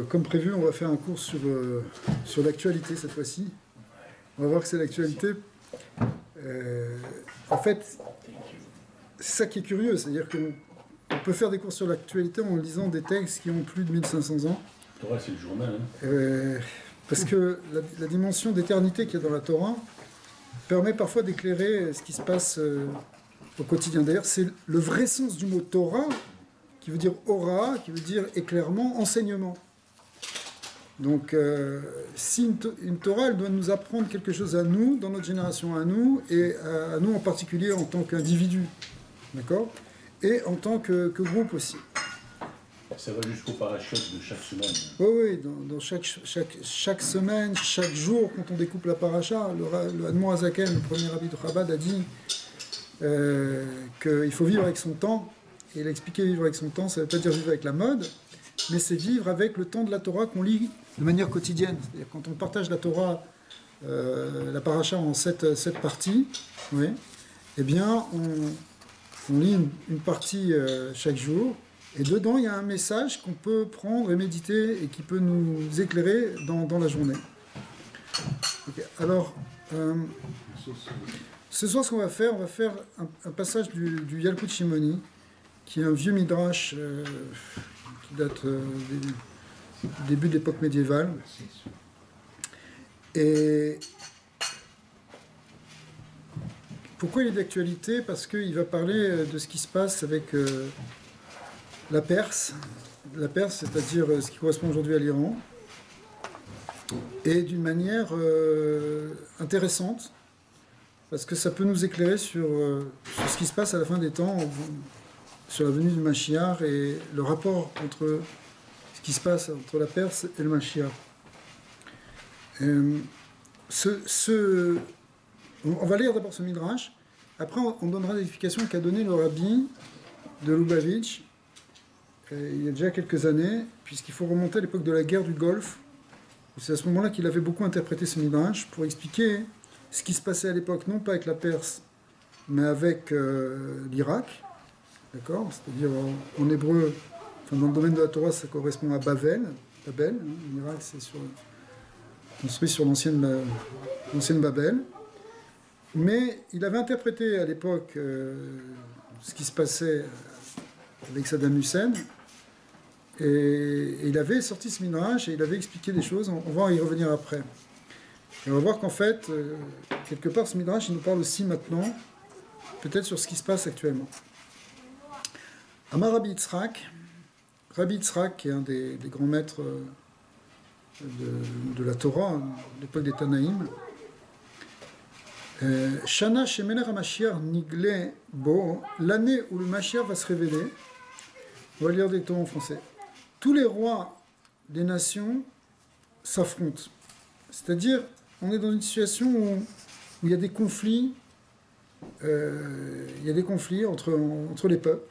Comme prévu, on va faire un cours sur l'actualité cette fois-ci. On va voir que c'est l'actualité. En fait, c'est ça qui est curieux, c'est-à-dire qu'on peut faire des cours sur l'actualité en lisant des textes qui ont plus de 1500 ans. Torah, c'est le journal. Parce que la dimension d'éternité qu'il y a dans la Torah permet parfois d'éclairer ce qui se passe au quotidien. D'ailleurs, c'est le vrai sens du mot Torah, qui veut dire aura, qui veut dire éclairement, enseignement. Donc, si une Torah, elle doit nous apprendre quelque chose à nous, dans notre génération à nous, et à nous en particulier en tant qu'individu, d'accord? Et en tant que groupe aussi. Ça va jusqu'au parachute de chaque semaine. Oui, dans chaque semaine, chaque jour, quand on découpe la paracha, le Admor Hazaken, le premier rabbi de Chabad, a dit qu'il faut vivre avec son temps. Et il a expliqué vivre avec son temps, ça ne veut pas dire vivre avec la mode, mais c'est vivre avec le temps de la Torah qu'on lit de manière quotidienne. C'est-à-dire quand on partage la Torah, la paracha en 7 parties, oui, eh bien on lit une partie chaque jour, et dedans il y a un message qu'on peut prendre et méditer et qui peut nous éclairer dans la journée. Okay. Alors, ce soir ce qu'on va faire, un passage du Yalkut Shimoni, qui est un vieux midrash qui date du début de l'époque médiévale. Et pourquoi il est d'actualité? Parce qu'il va parler de ce qui se passe avec la Perse. La Perse, c'est-à-dire ce qui correspond aujourd'hui à l'Iran. Et d'une manière intéressante, parce que ça peut nous éclairer sur ce qui se passe à la fin des temps, sur la venue du Mashiach et le rapport entre ce qui se passe entre la Perse et le Mashiach. On va lire d'abord ce midrash, après on donnera l'explication qu'a donné le rabbi de Lubavitch il y a déjà quelques années, puisqu'il faut remonter à l'époque de la guerre du Golfe. C'est à ce moment-là qu'il avait beaucoup interprété ce midrash pour expliquer ce qui se passait à l'époque, non pas avec la Perse, mais avec l'Irak. D'accord? C'est-à-dire en hébreu, dans le domaine de la Torah, ça correspond à Babel. Babel, l'Irak, c'est construit sur l'ancienne Babel. Mais il avait interprété à l'époque ce qui se passait avec Saddam Hussein. Et il avait sorti ce midrash et il avait expliqué des choses. On va y revenir après. Et on va voir qu'en fait, quelque part, ce midrash, il nous parle aussi maintenant, peut-être sur ce qui se passe actuellement. Amar Rabbi Yitzhak, qui est un des grands maîtres de la Torah, de l'époque des Tanaïm, Shana Shemeler HaMashiach Nigle Bo, l'année où le Mashiach va se révéler, on va lire directement en français. Tous les rois des nations s'affrontent. C'est-à-dire, on est dans une situation où il y a des conflits, entre les peuples.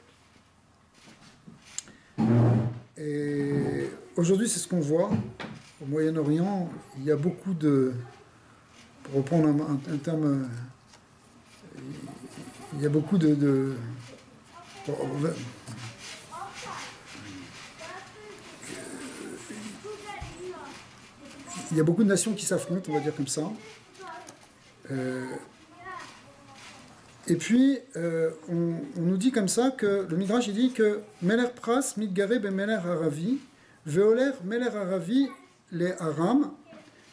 Et aujourd'hui, c'est ce qu'on voit. Au Moyen-Orient, il y a beaucoup de... Pour reprendre un terme... Il y a beaucoup de il y a beaucoup de nations qui s'affrontent, on va dire comme ça. Et puis, on nous dit comme ça que le Midrash il dit que Meler Pras mitgare be Meler Aravi, veoler Meler Aravi le Aram,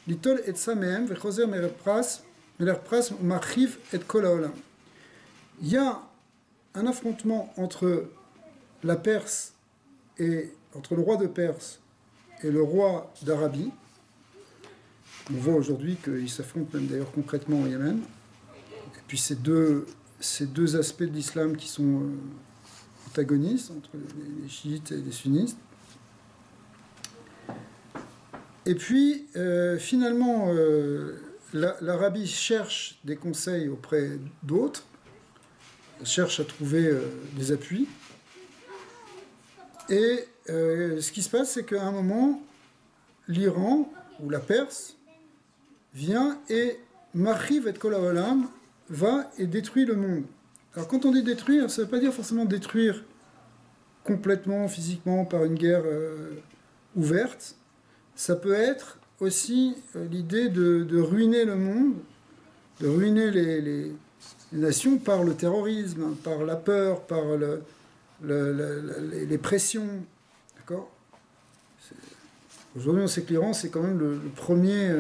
litol et sameem, vechoser Meler Pras machiv et kol haolam. Il y a un affrontement entre la Perse entre le roi de Perse et le roi d'Arabie. On voit aujourd'hui qu'ils s'affrontent même d'ailleurs concrètement au Yémen. Et puis ces deux aspects de l'islam qui sont antagonistes entre les chiites et les sunnites. Et puis finalement, l'Arabie cherche des conseils auprès d'autres, cherche à trouver des appuis. Et ce qui se passe, c'est qu'à un moment, l'Iran ou la Perse vient et Machiv et Kol Haolam va et détruit le monde. Alors quand on dit détruire, ça ne veut pas dire forcément détruire complètement, physiquement, par une guerre ouverte, ça peut être aussi l'idée de ruiner le monde, de ruiner les nations par le terrorisme, par la peur, par les pressions. D'accord ? Aujourd'hui, on sait que l'Iran, c'est quand même le premier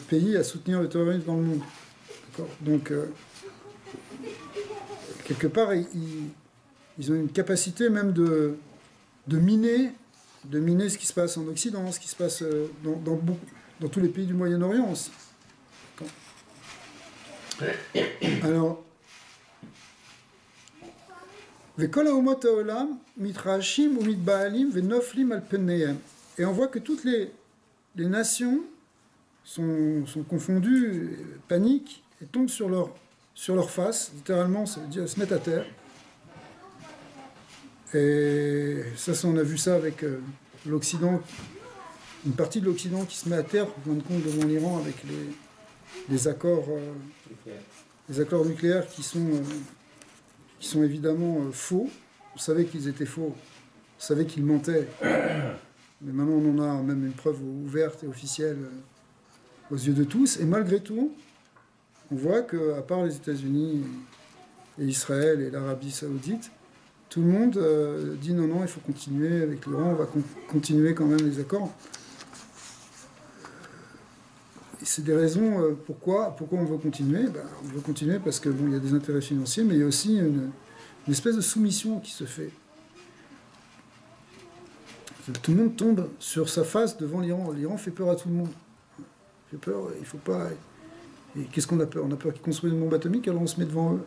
pays à soutenir le terrorisme dans le monde. D'accord ? Donc, quelque part, ils ont une capacité même de miner ce qui se passe en Occident, ce qui se passe dans tous les pays du Moyen-Orient aussi. Alors, et on voit que toutes les nations sont confondues, paniquent et tombent sur leur face, littéralement, ça veut dire se mettre à terre. Et ça, on a vu ça avec l'Occident, une partie de l'Occident qui se met à terre, en fin de compte, devant l'Iran avec les accords nucléaires qui sont évidemment faux. On savait qu'ils étaient faux, on savait qu'ils mentaient, mais maintenant on en a même une preuve ouverte et officielle aux yeux de tous. Et malgré tout, on voit qu'à part les États-Unis et Israël et l'Arabie Saoudite, tout le monde dit non, il faut continuer avec l'Iran, on va continuer quand même les accords. Et c'est des raisons pourquoi on veut continuer. On veut continuer parce que il y a des intérêts financiers, mais il y a aussi une espèce de soumission qui se fait. Tout le monde tombe sur sa face devant l'Iran. L'Iran fait peur à tout le monde. Il fait peur, il faut pas. Et qu'est-ce qu'on a peur ? On a peur qu'ils construisent une bombe atomique, alors on se met devant eux.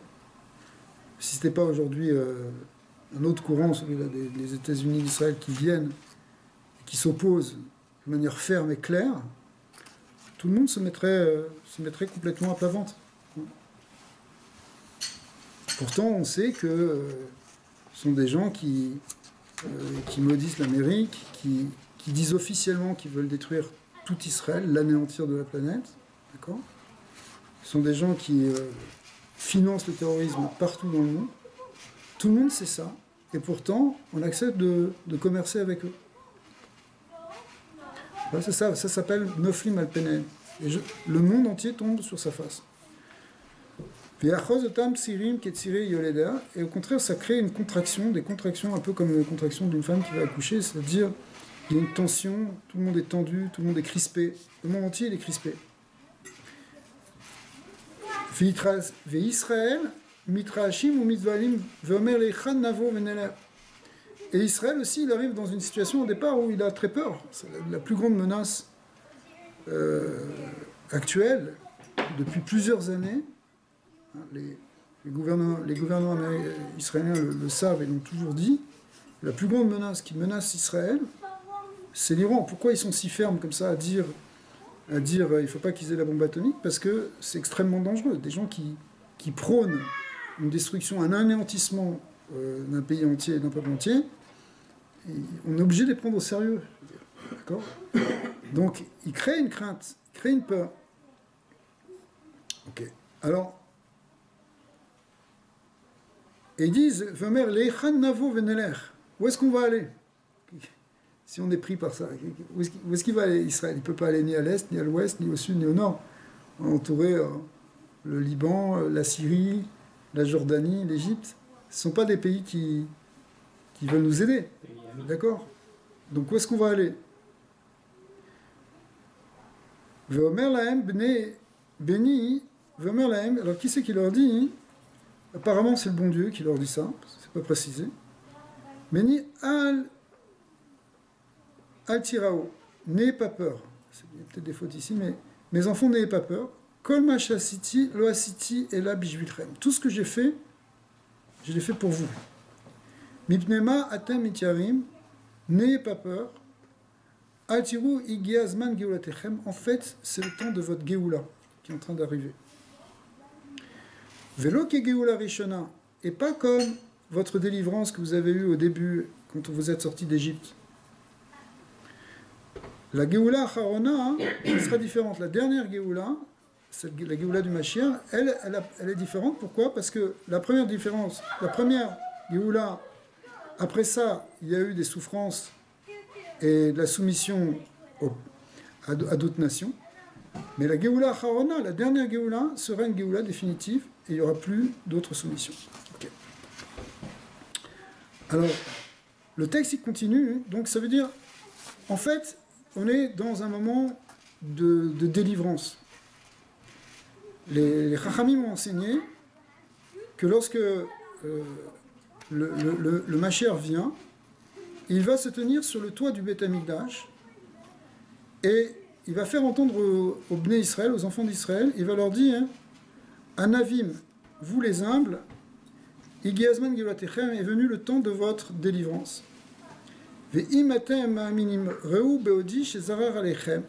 Si ce n'était pas aujourd'hui un autre courant, celui-là des États-Unis, d'Israël, qui viennent, qui s'opposent de manière ferme et claire, tout le monde se mettrait complètement à plat ventre. Pourtant, on sait que ce sont des gens qui maudissent l'Amérique, qui disent officiellement qu'ils veulent détruire tout Israël, l'anéantir de la planète. D'accord ? Ce sont des gens qui financent le terrorisme partout dans le monde. Tout le monde sait ça. Et pourtant, on accepte de commercer avec eux. C'est ça s'appelle Noflim al-Penen. Le monde entier tombe sur sa face. Et au contraire, ça crée des contractions un peu comme les contractions d'une femme qui va accoucher, c'est-à-dire il y a une tension, tout le monde est tendu, tout le monde est crispé, le monde entier il est crispé. Et Israël aussi, il arrive dans une situation au départ où il a très peur. C'est la plus grande menace actuelle depuis plusieurs années. Les gouvernements israéliens le savent et l'ont toujours dit. La plus grande menace qui menace Israël, c'est l'Iran. Pourquoi ils sont si fermes comme ça à dire il ne faut pas qu'ils aient la bombe atomique? Parce que c'est extrêmement dangereux. Des gens qui prônent une destruction, un anéantissement d'un pays entier et d'un peuple entier, on est obligé de les prendre au sérieux. D'accord? Donc, ils créent une crainte, ils créent une peur. Ok. Alors, et ils disent, Vemer, leichan navo venelech. Où est-ce qu'on va aller? Si on est pris par ça, où est-ce qu'il va aller, Israël? Il ne peut pas aller ni à l'est, ni à l'ouest, ni au sud, ni au nord. On a entouré le Liban, la Syrie, la Jordanie, l'Égypte. Ce ne sont pas des pays qui veulent nous aider. D'accord? Donc où est-ce qu'on va aller? Veomer lahem beni, veomer lahem. Alors qui c'est qui leur dit? Apparemment c'est le bon Dieu qui leur dit ça, c'est pas précisé. Beni al tirao, n'ayez pas peur. Il y a peut-être des fautes ici, mais mes enfants, n'ayez pas peur. Kol ma shasiti, lo asiti et la bishvilchem. Tout ce que j'ai fait, je l'ai fait pour vous. Mipnema atem mityarim, n'ayez pas peur. Altiru igiazman geulatechem. En fait, c'est le temps de votre geoula qui est en train d'arriver. Velo ke geoula rishona, et pas comme votre délivrance que vous avez eue au début quand vous êtes sorti d'Égypte. La Géoula Acharona, elle sera différente. La dernière Géoula, la Géoula du Mashiach, elle est différente. Pourquoi? Parce que la première Géoula, après ça, il y a eu des souffrances et de la soumission à d'autres nations. Mais la Géoula Acharona, la dernière Géoula, sera une Géoula définitive et il n'y aura plus d'autres soumissions. Okay. Alors, le texte il continue, donc ça veut dire, en fait, on est dans un moment de délivrance. Les Chachamim ont enseigné que lorsque le Mashiach vient, il va se tenir sur le toit du Beth Amikdash et il va faire entendre aux Bnei Israël, aux enfants d'Israël, il va leur dire Anavim, vous les humbles, Igiazman Gevatechem, est venu le temps de votre délivrance. Ve'imatem ma'aminim reu beodi shezarar alechem.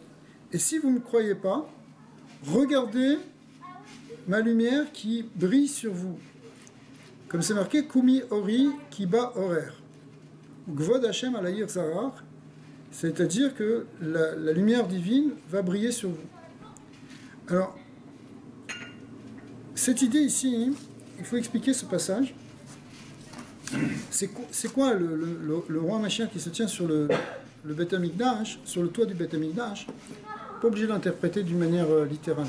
Et si vous ne me croyez pas, regardez ma lumière qui brille sur vous. Comme c'est marqué, Kumi Ori Kiba Orer. Gvod Hashem alayir zarar. C'est-à-dire que la lumière divine va briller sur vous. Alors, cette idée ici, il faut expliquer ce passage. C'est quoi le roi Mashiach qui se tient sur le Beth Amikdash, sur le toit du Beth Amikdash? Pas obligé d'interpréter d'une manière littérale.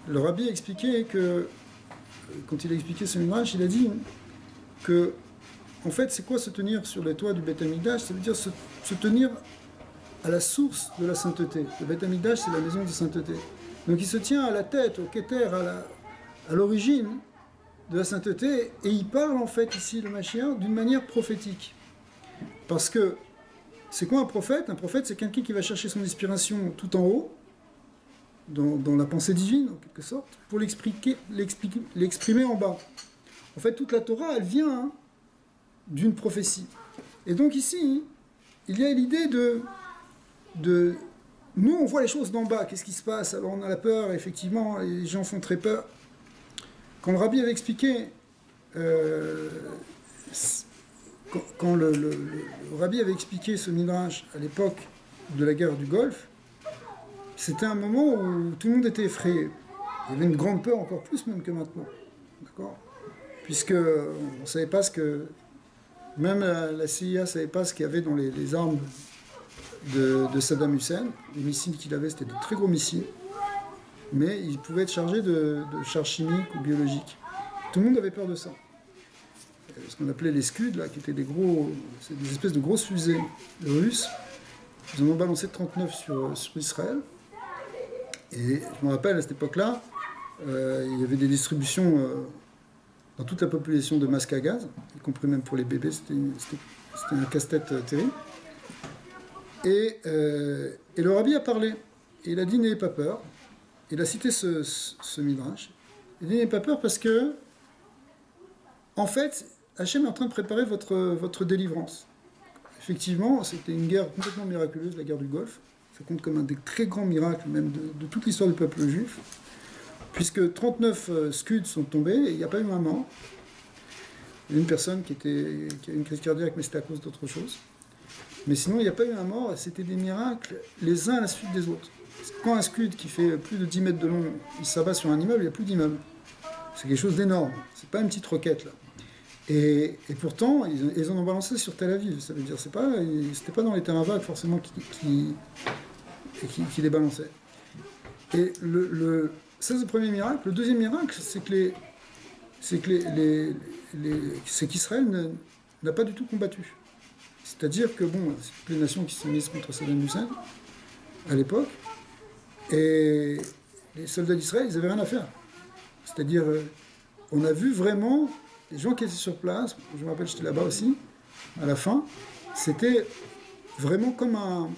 Le rabbi a expliqué que, quand il a expliqué ce midrash, il a dit que, en fait, c'est quoi se tenir sur le toit du Beth Amikdash? Ça veut dire se tenir à la source de la sainteté. Le Beth Amikdash, c'est la maison de sainteté. Donc il se tient à la tête, au Keter, à l'origine de la sainteté, et il parle en fait ici, le Mashiach, d'une manière prophétique. Parce que, c'est quoi un prophète? Un prophète, c'est quelqu'un qui va chercher son inspiration tout en haut, dans la pensée divine, en quelque sorte, pour l'exprimer en bas. En fait, toute la Torah, elle vient d'une prophétie. Et donc ici, il y a l'idée de... Nous, on voit les choses d'en bas, qu'est-ce qui se passe? Alors on a la peur, effectivement, les gens font très peur. Quand le rabbi avait expliqué, quand le rabbi avait expliqué ce midrash à l'époque de la guerre du Golfe, c'était un moment où tout le monde était effrayé. Il y avait une grande peur, encore plus même que maintenant. D'accord? Puisque on ne savait pas ce que... Même la CIA ne savait pas ce qu'il y avait dans les armes de Saddam Hussein. Les missiles qu'il avait, c'était de très gros missiles. Mais ils pouvaient être chargés de charges chimiques ou biologiques. Tout le monde avait peur de ça. Ce qu'on appelait les Scud, là, qui étaient des espèces de grosses fusées russes. Ils en ont balancé 39 sur Israël. Et je me rappelle, à cette époque-là, il y avait des distributions dans toute la population de masques à gaz, y compris même pour les bébés. C'était un casse-tête terrible. Et le rabbi a parlé. Et il a dit, n'ayez pas peur. Il a cité ce midrash. Il dit, n'ayez pas peur parce que, en fait, Hachem est en train de préparer votre délivrance. Effectivement, c'était une guerre complètement miraculeuse, la guerre du Golfe. Ça compte comme un des très grands miracles, même de toute l'histoire du peuple juif. Puisque 39 Scuds sont tombés et il n'y a pas eu un mort. Il y a une personne qui a eu une crise cardiaque, mais c'était à cause d'autre chose. Mais sinon, il n'y a pas eu un mort, c'était des miracles les uns à la suite des autres. Quand un Scud qui fait plus de 10 mètres de long, il s'abat sur un immeuble, il n'y a plus d'immeuble. C'est quelque chose d'énorme. C'est pas une petite roquette, là. Et pourtant, ils en ont balancé sur Tel Aviv. Ça veut dire, c'était pas dans les terrains vagues, forcément, qui les balançaient. Et ça, c'est le premier miracle. Le deuxième miracle, c'est qu'Israël n'a pas du tout combattu. C'est-à-dire que, bon, c'est toutes les nations qui se sont mises contre Saddam Hussein, à l'époque, et les soldats d'Israël, ils n'avaient rien à faire. C'est-à-dire, on a vu vraiment les gens qui étaient sur place, je me rappelle, j'étais là-bas aussi, à la fin, c'était vraiment comme un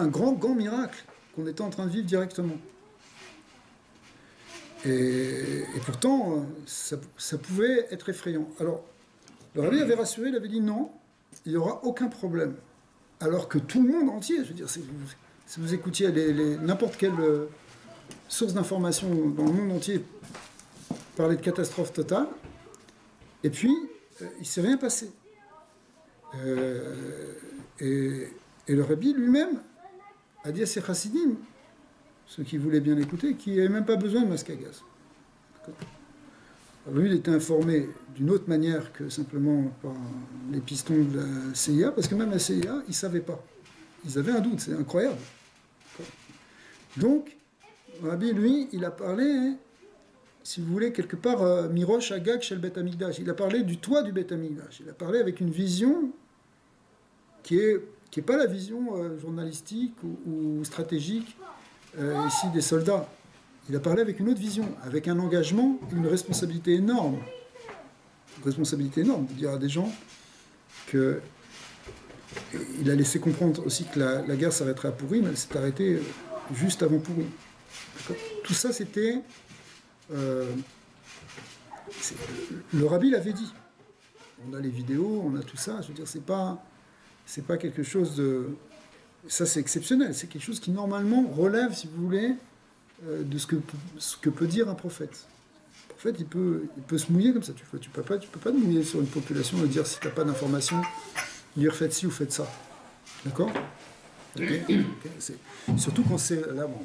grand miracle qu'on était en train de vivre directement. Et pourtant, ça pouvait être effrayant. Alors, le rabbi avait rassuré, il avait dit non, il n'y aura aucun problème. Alors que tout le monde entier, je veux dire, si vous écoutiez n'importe quelle source d'information dans le monde entier parlait de catastrophe totale, et puis, il ne s'est rien passé. Et le rabbi lui-même a dit à ses chassidim, ceux qui voulaient bien l'écouter, qu'il n'y avait même pas besoin de masque à gaz. Alors lui, il était informé d'une autre manière que simplement par les pistons de la CIA, parce que même la CIA, ils ne savaient pas. Ils avaient un doute, c'est incroyable. Donc, Rabbi, lui, il a parlé, hein, si vous voulez, quelque part, Mirosh Agag chez le Beth Amikdash. Il a parlé du toit du Beth Amikdash. Il a parlé avec une vision qui est pas la vision journalistique ou stratégique ici des soldats. Il a parlé avec une autre vision, avec un engagement, une responsabilité énorme. Une responsabilité énorme de dire à des gens que il a laissé comprendre aussi que la guerre s'arrêterait à Pourim, elle s'est arrêtée juste avant Pourim. Tout ça, c'était... le Rabbi l'avait dit. On a les vidéos, on a tout ça. Je veux dire, c'est pas quelque chose de... Ça, c'est exceptionnel. C'est quelque chose qui, normalement, relève, si vous voulez, de ce que peut dire un prophète. Un prophète, il peut se mouiller comme ça. Tu peux pas te mouiller sur une population et dire, si tu n'as pas d'informations, dire faites ci ou faites ça. D'accord? Okay. Surtout quand c'est... Là, bon,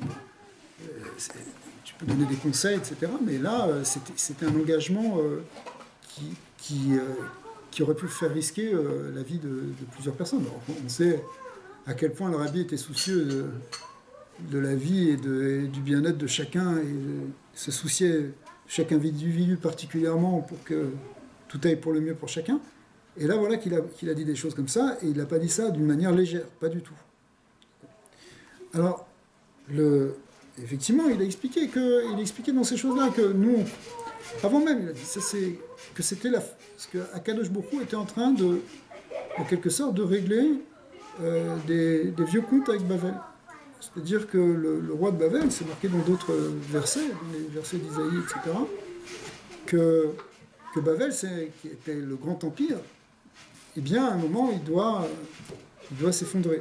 tu peux donner des conseils, etc. Mais là, c'était un engagement qui aurait pu faire risquer la vie de plusieurs personnes. Alors, on sait à quel point le Rabbi était soucieux de la vie et du bien-être de chacun et se souciait de chaque individu particulièrement pour que tout aille pour le mieux pour chacun. Et là, voilà qu'il a dit des choses comme ça, et il n'a pas dit ça d'une manière légère, pas du tout. Alors, effectivement, il a expliqué dans ces choses-là que nous, avant même, il a dit que c'était parce que Akadosh Baruch Hu était en train de, en quelque sorte, de régler des vieux comptes avec Bavel. C'est-à-dire que le roi de Bavel, c'est marqué dans d'autres versets, dans les versets d'Isaïe, etc., que Bavel, qui était le grand empire, eh bien, à un moment, il doit s'effondrer.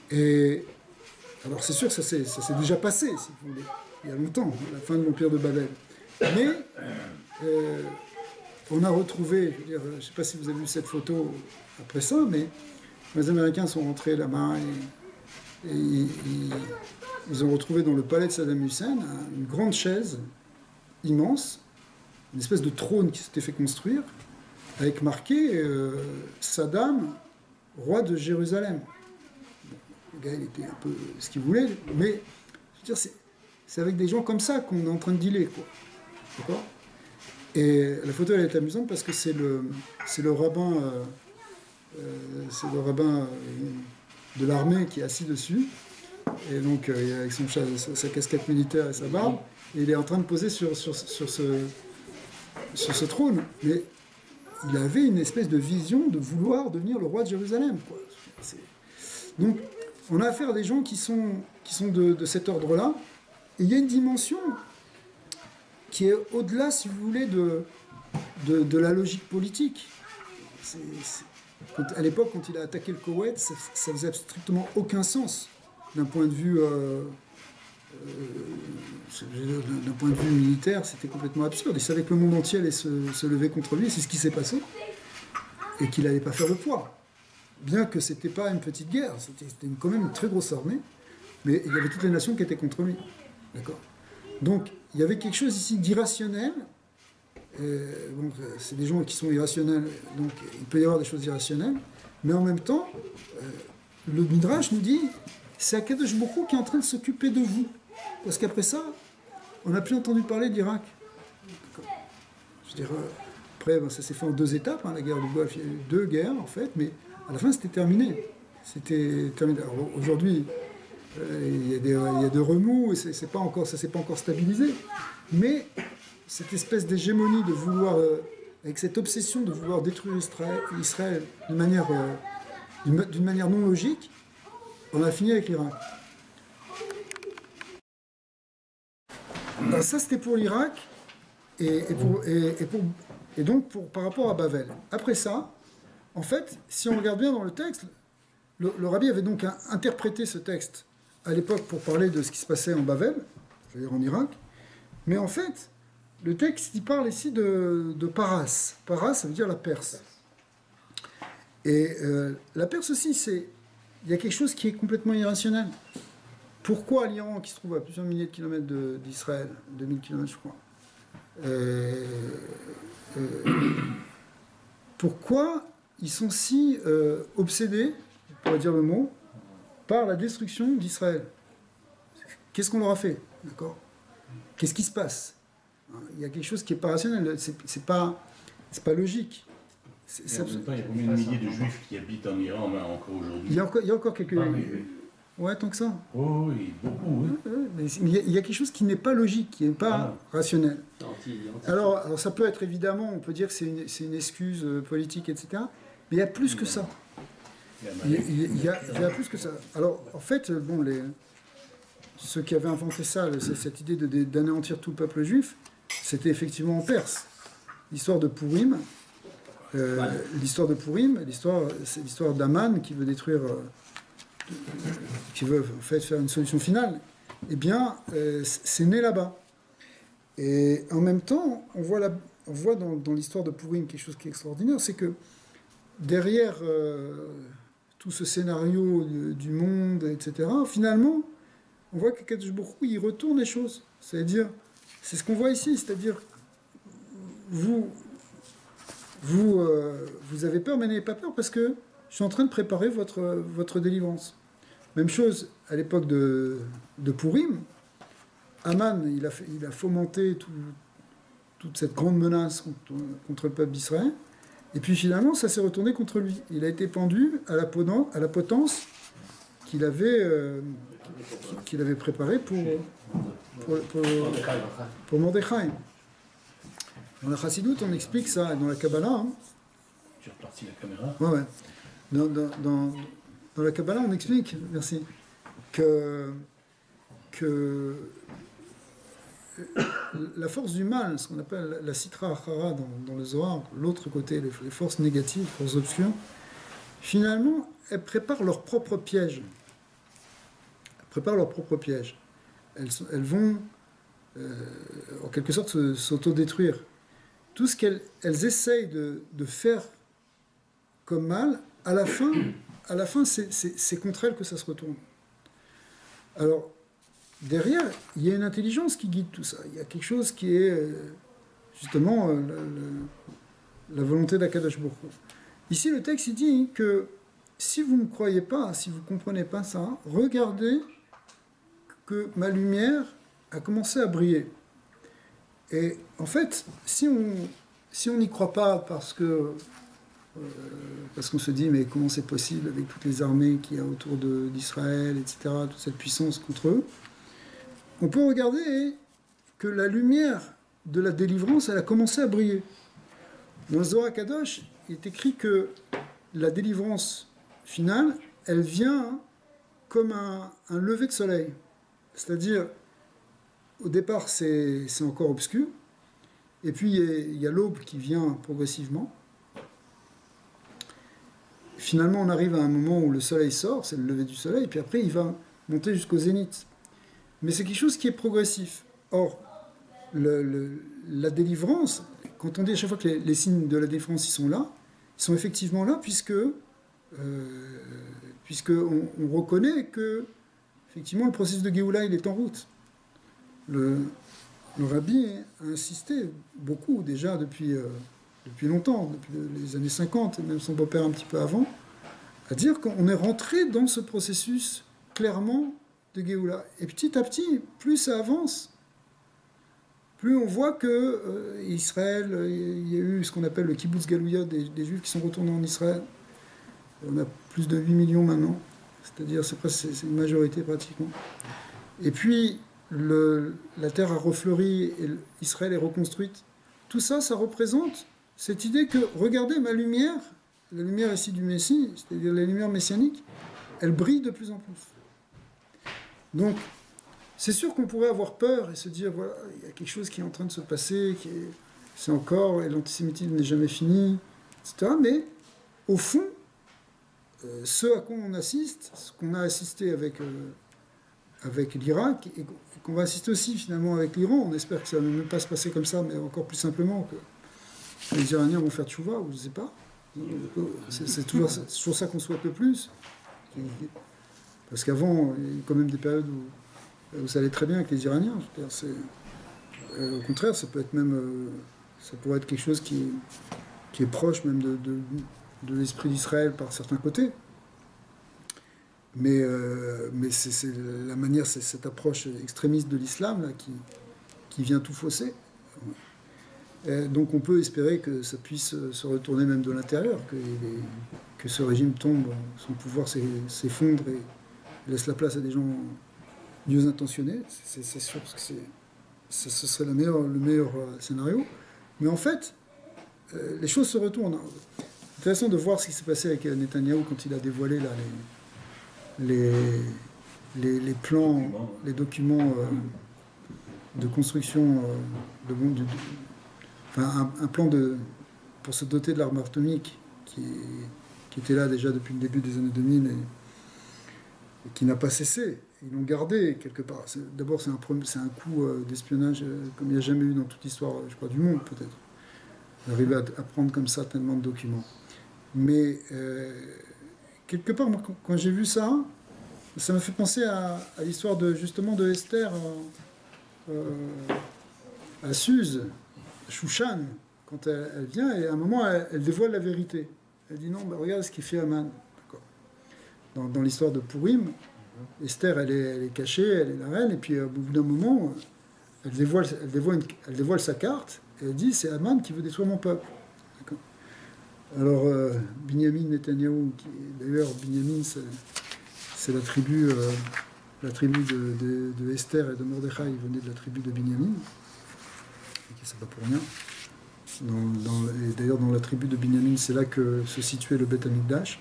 Et alors, c'est sûr que ça s'est déjà passé, si vous voulez, il y a longtemps, la fin de l'empire de Babel. Mais on a retrouvé, je ne sais pas si vous avez vu cette photo après ça, mais les Américains sont rentrés là-bas et ils ont retrouvé dans le palais de Saddam Hussein une grande chaise immense, une espèce de trône qui s'était fait construire, avec marqué Saddam, roi de Jérusalem. Le gars, il était un peu ce qu'il voulait, mais je veux dire, c'est avec des gens comme ça qu'on est en train de dealer, quoi. D'accord ? Et la photo, elle est amusante parce que c'est le rabbin, de l'armée qui est assis dessus, et donc avec sa casquette militaire et sa barbe, et il est en train de poser sur ce trône. Mais il avait une espèce de vision de vouloir devenir le roi de Jérusalem, quoi. Donc, on a affaire à des gens qui sont de cet ordre-là, et il y a une dimension qui est au-delà, si vous voulez, de la logique politique. À l'époque, quand il a attaqué le Koweït, ça faisait strictement aucun sens d'un point de vue militaire, c'était complètement absurde. Il savait que le monde entier allait se lever contre lui, c'est ce qui s'est passé, et qu'il n'allait pas faire le poids. Bien que c'était pas une petite guerre, c'était quand même une très grosse armée, mais il y avait toutes les nations qui étaient contre lui. D'accord ? Donc, il y avait quelque chose ici d'irrationnel. Bon, c'est des gens qui sont irrationnels, donc il peut y avoir des choses irrationnelles, mais en même temps, le Midrash nous dit, c'est Akadosh Baruch Hu qui est en train de s'occuper de vous. Parce qu'après ça, on n'a plus entendu parler d'Irak. Je veux dire, après, ça s'est fait en 2 étapes, hein, la guerre du Golfe, il y a eu 2 guerres en fait, mais à la fin c'était terminé. Alors, aujourd'hui, il y a des remous, et ça ne s'est pas encore stabilisé. Mais cette espèce d'hégémonie de vouloir, avec cette obsession de vouloir détruire Israël d'une manière non logique, on a fini avec l'Irak. Alors ça, c'était pour l'Irak, et donc par rapport à Bavel. Après ça, en fait, si on regarde bien dans le texte, le Rabbi avait donc interprété ce texte à l'époque pour parler de ce qui se passait en Bavel, c'est-à-dire en Irak, mais en fait, le texte, il parle ici de Paras. Paras, ça veut dire la Perse. Et la Perse aussi, il y a quelque chose qui est complètement irrationnel. Pourquoi l'Iran, qui se trouve à plusieurs milliers de kilomètres d'Israël, 2000 kilomètres je crois, pourquoi ils sont si obsédés, on pourrait dire le mot, par la destruction d'Israël? Qu'est-ce qu'on leur a fait? D'accord? Qu'est-ce qui se passe? Il y a quelque chose qui n'est pas rationnel, c'est pas logique. Et en même temps, il y a combien de milliers de juifs qui habitent en Iran encore aujourd'hui? Il y a encore quelques... Ouais, tant que ça. Oh oui, beaucoup, oui. Mais il y a quelque chose qui n'est pas logique, qui n'est pas rationnel. Alors, ça peut être évidemment, on peut dire que c'est une excuse politique, etc. Mais il y a plus que ça. Il y a plus que ça. Alors, en fait, bon, ceux qui avaient inventé ça, cette idée d'anéantir tout le peuple juif, c'était effectivement en Perse. L'histoire de Purim, c'est l'histoire d'Aman qui veut détruire... qui veut en fait faire une solution finale, eh bien, c'est né là-bas. Et en même temps, on voit dans l'histoire de Purim quelque chose qui est extraordinaire, c'est que derrière tout ce scénario du monde, etc., finalement, on voit que Kadosh Baruch Hu, il retourne les choses. C'est-à-dire, c'est ce qu'on voit ici, c'est-à-dire, vous avez peur, mais n'ayez pas peur, parce que je suis en train de préparer votre délivrance. Même chose à l'époque de Purim. Aman, il a fomenté toute cette grande menace contre le peuple d'Israël. Et puis finalement, ça s'est retourné contre lui. Il a été pendu à la potence qu'il avait préparée pour Mordechai. Dans la Chassidut, on explique ça, dans la Kabbalah. Hein. Tu as reparti la caméra? Ouais. Dans la Kabbalah, on explique, merci, que la force du mal, ce qu'on appelle la Sitra Achara dans le Zohar, l'autre côté, les forces négatives, les forces obscures, finalement, elles préparent leur propre piège. Elles vont, en quelque sorte, s'autodétruire. Tout ce qu'elles essayent de faire comme mal, à la fin, c'est contre elles que ça se retourne. Alors, derrière, il y a une intelligence qui guide tout ça. Il y a quelque chose qui est, justement, la volonté d'Akadosh Baruch Hu. Ici, le texte, il dit que si vous ne croyez pas, si vous ne comprenez pas ça, regardez que ma lumière a commencé à briller. Et en fait, si on n'y croit pas parce qu'on se dit mais comment c'est possible avec toutes les armées qu'il y a autour d'Israël, etc., toute cette puissance contre eux, on peut regarder que la lumière de la délivrance, elle a commencé à briller. Dans le Zohar Kadosh, il est écrit que la délivrance finale, elle vient comme un lever de soleil. C'est-à-dire, au départ, c'est encore obscur, et puis il y a l'aube qui vient progressivement. Finalement, on arrive à un moment où le soleil sort, c'est le lever du soleil, et puis après, il va monter jusqu'au zénith. Mais c'est quelque chose qui est progressif. Or, la délivrance, quand on dit à chaque fois que les signes de la délivrance ils sont effectivement là, puisque on reconnaît que effectivement le processus de Géoula il est en route. Le Rabbi a insisté beaucoup déjà depuis longtemps, depuis les années 50, et même son beau-père un petit peu avant, à dire qu'on est rentré dans ce processus clairement de Géoula. Et petit à petit, plus ça avance, plus on voit que Israël, il y a eu ce qu'on appelle le kibbutz galouya des Juifs qui sont retournés en Israël. On a plus de 8 millions maintenant, c'est-à-dire c'est une majorité pratiquement. Et puis la terre a refleuri et Israël est reconstruite. Tout ça, ça représente cette idée que, regardez ma lumière, la lumière ici du Messie, c'est-à-dire la lumière messianique, elle brille de plus en plus. Donc, c'est sûr qu'on pourrait avoir peur et se dire, voilà, il y a quelque chose qui est en train de se passer, c'est encore, et l'antisémitisme n'est jamais fini, etc. Mais, au fond, ce à quoi on assiste, ce qu'on a assisté avec l'Irak, et qu'on va assister aussi finalement avec l'Iran, on espère que ça ne va même pas se passer comme ça, mais encore plus simplement que les Iraniens vont faire tchouva, ou je ne sais pas. C'est toujours ça qu'on souhaite le plus. Parce qu'avant, il y a eu quand même des périodes où ça allait très bien avec les Iraniens. Je veux dire, au contraire, ça peut être même, ça pourrait être quelque chose qui est proche même de l'esprit d'Israël par certains côtés. Mais c'est la manière, c'est cette approche extrémiste de l'islam là, qui vient tout fausser. Et donc on peut espérer que ça puisse se retourner même de l'intérieur, que ce régime tombe, son pouvoir s'effondre et laisse la place à des gens mieux intentionnés. C'est sûr que ce serait le meilleur scénario. Mais en fait, les choses se retournent. C'est intéressant de voir ce qui s'est passé avec Netanyahou quand il a dévoilé là, les plans, les documents de construction enfin, un plan pour se doter de l'arme atomique qui était là déjà depuis le début des années 2000 et qui n'a pas cessé. Ils l'ont gardé quelque part. D'abord, c'est un coup d'espionnage comme il n'y a jamais eu dans toute l'histoire, je crois, du monde peut-être. Arriver à prendre comme ça tellement de documents. Mais quelque part, moi, quand j'ai vu ça, ça m'a fait penser à l'histoire justement de Esther à Suse, Shushan, quand elle vient, et à un moment, elle dévoile la vérité. Elle dit non, bah, regarde ce qu'il fait Haman. Dans l'histoire de Purim, Esther, elle est cachée, elle est la reine, et puis au bout d'un moment, elle dévoile sa carte, et elle dit c'est Haman qui veut détruire mon peuple. Alors, Binyamin Netanyahou, d'ailleurs, Binyamin, c'est la tribu de Esther et de Mordechai, il venait de la tribu de Binyamin, et c'est pas pour rien. Et d'ailleurs, dans la tribu de Binyamin, c'est là que se situait le Beth Amikdash.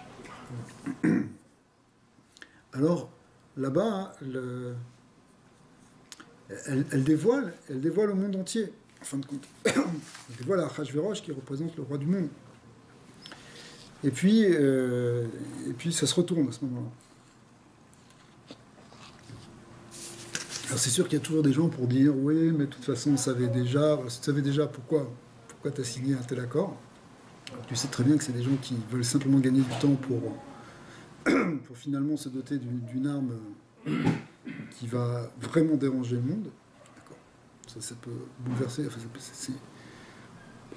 Alors, là-bas, elle dévoile au monde entier, en fin de compte. Elle dévoile à Achashverosh, qui représente le roi du monde. Et puis ça se retourne à ce moment-là. Alors c'est sûr qu'il y a toujours des gens pour dire oui, mais de toute façon, on savait déjà. Si tu savais déjà pourquoi tu as signé un tel accord, tu sais très bien que c'est des gens qui veulent simplement gagner du temps pour finalement se doter d'une arme qui va vraiment déranger le monde. D'accord. Ça peut bouleverser. Enfin,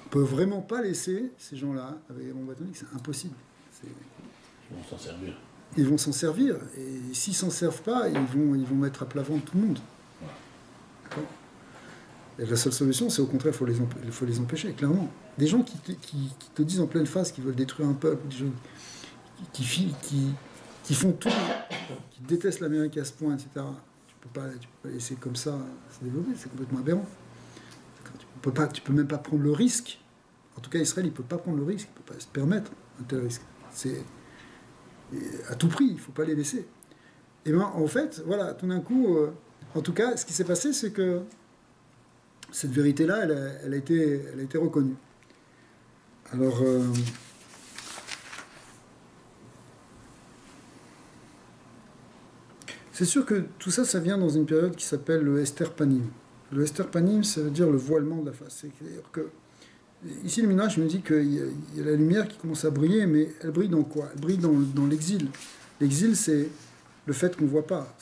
on peut vraiment pas laisser ces gens-là avec les bombes atomiques, c'est impossible. Ils vont s'en servir. Ils vont s'en servir, et s'ils s'en servent pas, ils vont mettre à plat ventre tout le monde. D'accord. Et la seule solution, c'est au contraire, il faut les empêcher, clairement. Des gens qui te disent en pleine face qu'ils veulent détruire un peuple, des gens qui font tout, qui détestent l'Amérique à ce point, etc. Tu peux pas laisser comme ça se développer, c'est complètement aberrant. Tu peux même pas prendre le risque. En tout cas, Israël, il peut pas prendre le risque, il peut pas se permettre un tel risque. À tout prix, il faut pas les laisser. Et ben, en fait, voilà, tout d'un coup, en tout cas, ce qui s'est passé, c'est que cette vérité-là, elle a été reconnue. Alors, c'est sûr que tout ça, ça vient dans une période qui s'appelle le Esther Panim. Le Esther Panim, ça veut dire le voilement de la face. C'est-à-dire que, ici, le Midrash me dit qu'il y a la lumière qui commence à briller, mais elle brille dans quoi? Elle brille dans l'exil. L'exil, c'est le fait qu'on ne voit pas.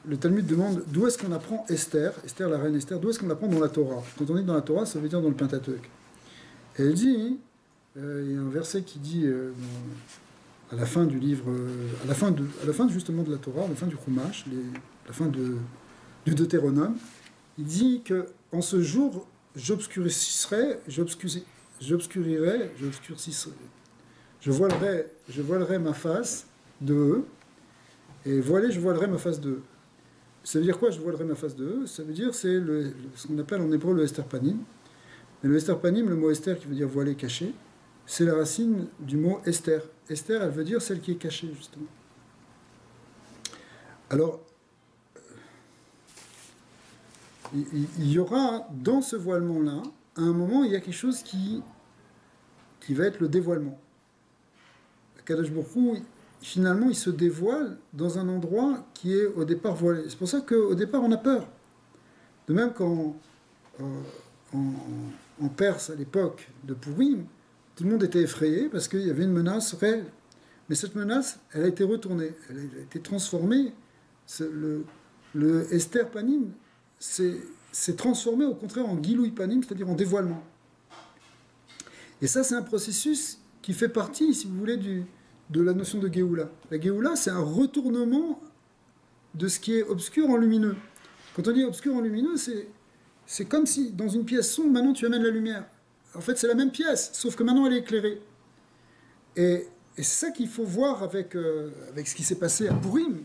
Le Talmud demande d'où est-ce qu'on apprend Esther, la reine Esther, d'où est-ce qu'on l'apprend dans la Torah? Quand on dit dans la Torah, ça veut dire dans le Pentateuque. Et elle dit, il y a un verset qui dit, à la fin du livre, à la fin justement de la Torah, à la fin du Chumash, à la fin du Deutéronome, il dit que en ce jour, j'obscurirai, je voilerai ma face de eux, et je voilerai ma face de eux. Ça veut dire quoi, je voilerai ma face de eux? Ça veut dire, c'est ce qu'on appelle en hébreu le Esther Panim. Mais le Esther Panim, le mot Esther qui veut dire voiler, caché, c'est la racine du mot Esther. Esther, elle veut dire celle qui est cachée, justement. Alors, il y aura, dans ce voilement-là, à un moment, il y a quelque chose qui va être le dévoilement. Kadosh Baruch Hu, finalement, il se dévoile dans un endroit qui est au départ voilé. C'est pour ça qu'au départ, on a peur. De même qu'en Perse, à l'époque de Purim, tout le monde était effrayé parce qu'il y avait une menace réelle. Mais cette menace, elle a été retournée, elle a été transformée. Le Esther Panim s'est transformé au contraire en Giloui Panim, c'est-à-dire en dévoilement. Et ça, c'est un processus qui fait partie, si vous voulez, de la notion de Géoula. La Géoula, c'est un retournement de ce qui est obscur en lumineux. Quand on dit obscur en lumineux, c'est comme si dans une pièce sombre, maintenant tu amènes la lumière. En fait, c'est la même pièce, sauf que maintenant elle est éclairée. Et c'est ça qu'il faut voir avec ce qui s'est passé à Purim.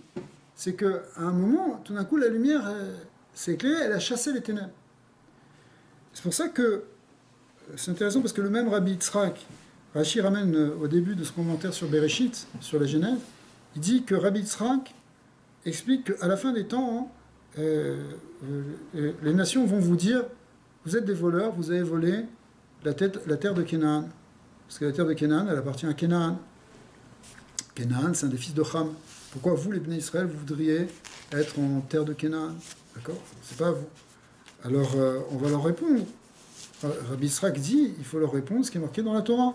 C'est qu'à un moment, tout d'un coup, la lumière s'est éclairée, elle a chassé les ténèbres. C'est pour ça que c'est intéressant, parce que le même Rabbi Yitzhak, Rashi ramène au début de ce commentaire sur Bereshit, sur la Genève, il dit que Rabbi Yitzhak explique qu'à la fin des temps, les nations vont vous dire, vous êtes des voleurs, vous avez volé la terre de Canaan. Parce que la terre de Canaan, elle appartient à Canaan. Canaan, c'est un des fils de Ham. Pourquoi vous, les Bnei Israël, vous voudriez être en terre de Canaan? D'accord? C'est pas vous. Alors, on va leur répondre. Rabbi Yitzhak dit, il faut leur répondre ce qui est marqué dans la Torah.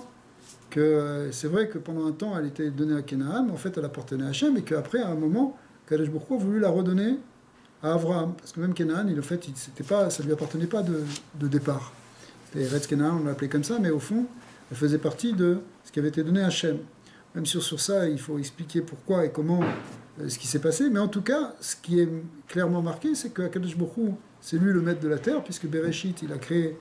Que c'est vrai que pendant un temps, elle était donnée à Canaan, mais en fait, elle appartenait à Hachem, et qu'après, à un moment, Kadosh Baruch Hu a voulu la redonner à Abraham. Parce que même Canaan, en fait, ça ne lui appartenait pas de départ. C'était Eretz Canaan, on l'appelait comme ça, mais au fond, elle faisait partie de ce qui avait été donné à Hachem. Même sur ça, il faut expliquer pourquoi et comment ce qui s'est passé. Mais en tout cas, ce qui est clairement marqué, c'est que Kadosh Baruch Hu, c'est lui le maître de la terre, puisque Bereshit, il a créé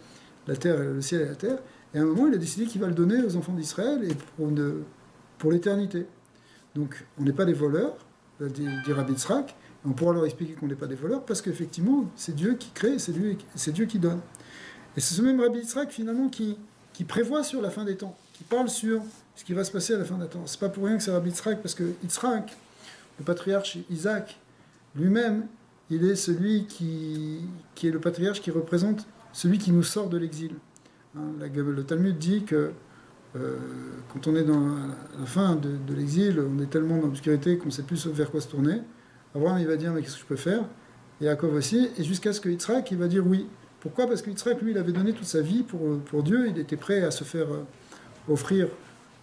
la terre, le ciel et la terre. Et à un moment, il a décidé qu'il va le donner aux enfants d'Israël et pour l'éternité. Donc, on n'est pas des voleurs, dit Rabbi Yitzhak. On pourra leur expliquer qu'on n'est pas des voleurs, parce qu'effectivement, c'est Dieu qui crée, c'est Dieu qui donne. Et c'est ce même Rabbi Yitzhak, finalement, qui prévoit sur la fin des temps, qui parle sur ce qui va se passer à la fin des temps. C'est pas pour rien que c'est Rabbi Yitzhak, parce que Yitzhak, le patriarche Isaac, lui-même, il est celui qui est le patriarche qui représente celui qui nous sort de l'exil. Le Talmud dit que quand on est dans la fin de l'exil, on est tellement dans l'obscurité qu'on ne sait plus vers quoi se tourner. Abraham, il va dire, mais qu'est-ce que je peux faire? Et Yaakov aussi, et jusqu'à ce que Yitzhak, il va dire oui. Pourquoi? Parce que Yitzhak, lui, il avait donné toute sa vie pour Dieu, il était prêt à se faire offrir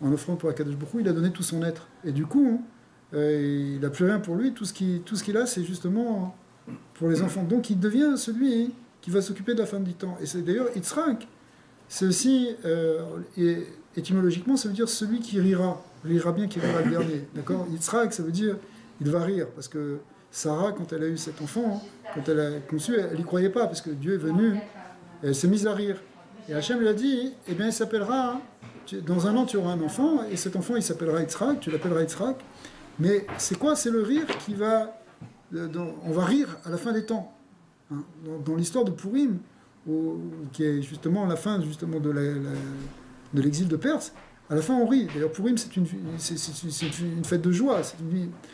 en offrant pour Akadosh Baruch Hu, il a donné tout son être. Et du coup, il n'a plus rien pour lui, tout ce qu'il a, c'est justement pour les enfants. Donc il devient celui qui va s'occuper de la fin du temps. Et c'est d'ailleurs Yitzhak, c'est aussi, étymologiquement, ça veut dire celui qui rira bien, qui rira le dernier. D'accord? Yitzhak, ça veut dire il va rire, parce que Sarah, quand elle a eu cet enfant, quand elle a conçu, elle n'y croyait pas, parce que Dieu est venu, elle s'est mise à rire. Et Hachem lui a dit, eh bien, il s'appellera, dans un an tu auras un enfant, et cet enfant il s'appellera Yitzhak, tu l'appelleras Yitzhak. Mais c'est quoi? C'est le rire qui va, on va rire à la fin des temps. Hein, dans l'histoire de Purim, qui est justement la fin justement de l'exil de Perse, à la fin on rit. D'ailleurs Purim c'est une fête de joie,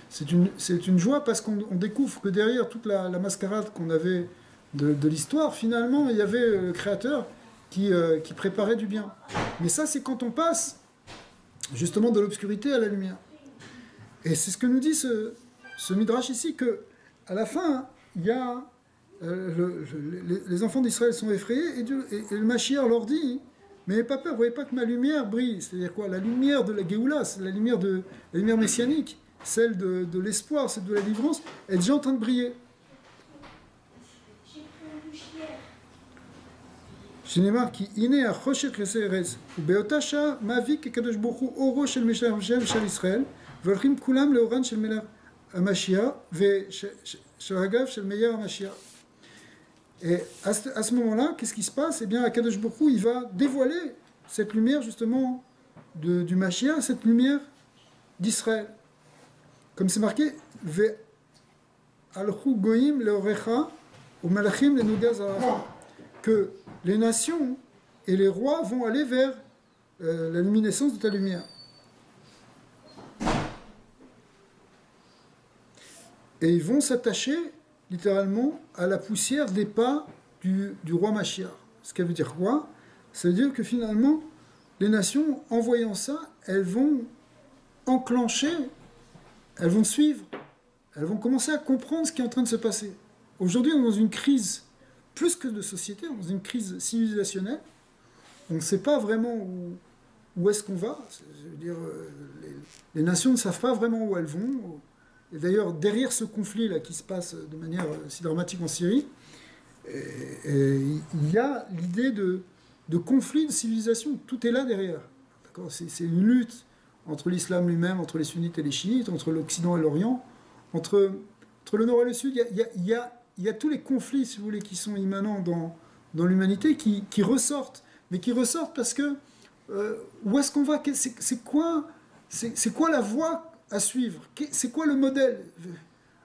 c'est une joie parce qu'on découvre que derrière toute la mascarade qu'on avait de l'histoire, finalement il y avait le Créateur qui préparait du bien. Mais ça c'est quand on passe justement de l'obscurité à la lumière. Et c'est ce que nous dit ce Midrash ici, que à la fin il y a les enfants d'Israël sont effrayés et le Mashiach leur dit, mais n'ayez pas peur, vous ne voyez pas que ma lumière brille. C'est-à-dire quoi? La lumière de la Géoula, c'est la lumière messianique, celle de l'espoir, celle de la délivrance, elle est déjà en train de briller. שנאמר כי הנה החושך יעשה ארץ ובאותה שעה מאביק הקדוש ברוך הוא אורו של מלך ישראל והולכים כולם לאורן של מלך המשיח ושל הגב של מאיר המשיח. Et à ce moment-là, qu'est-ce qui se passe? Eh bien, Akadosh Baruch Hu, il va dévoiler cette lumière justement du Mashiach, cette lumière d'Israël. Comme c'est marqué, Ve alchu goyim leorecha ou malachim lenugaz ha'ara, que les nations et les rois vont aller vers la luminescence de ta lumière. Et ils vont s'attacher littéralement à la poussière des pas du roi Mashiach. Ce qui veut dire quoi? Ça veut dire que finalement, les nations, en voyant ça, elles vont enclencher, elles vont suivre, elles vont commencer à comprendre ce qui est en train de se passer. Aujourd'hui, on est dans une crise, plus que de société, on est dans une crise civilisationnelle. On ne sait pas vraiment où est-ce qu'on va. Je veux dire, les nations ne savent pas vraiment où elles vont. Et d'ailleurs, derrière ce conflit-là qui se passe de manière si dramatique en Syrie, il y a l'idée de conflit de civilisation. Tout est là derrière. C'est une lutte entre l'islam lui-même, entre les sunnites et les chiites, entre l'Occident et l'Orient, entre le Nord et le Sud. Il y a tous les conflits, si vous voulez, qui sont immanents dans l'humanité, qui ressortent. Mais qui ressortent parce que où est-ce qu'on va? C'est quoi la voie à suivre? C'est quoi le modèle?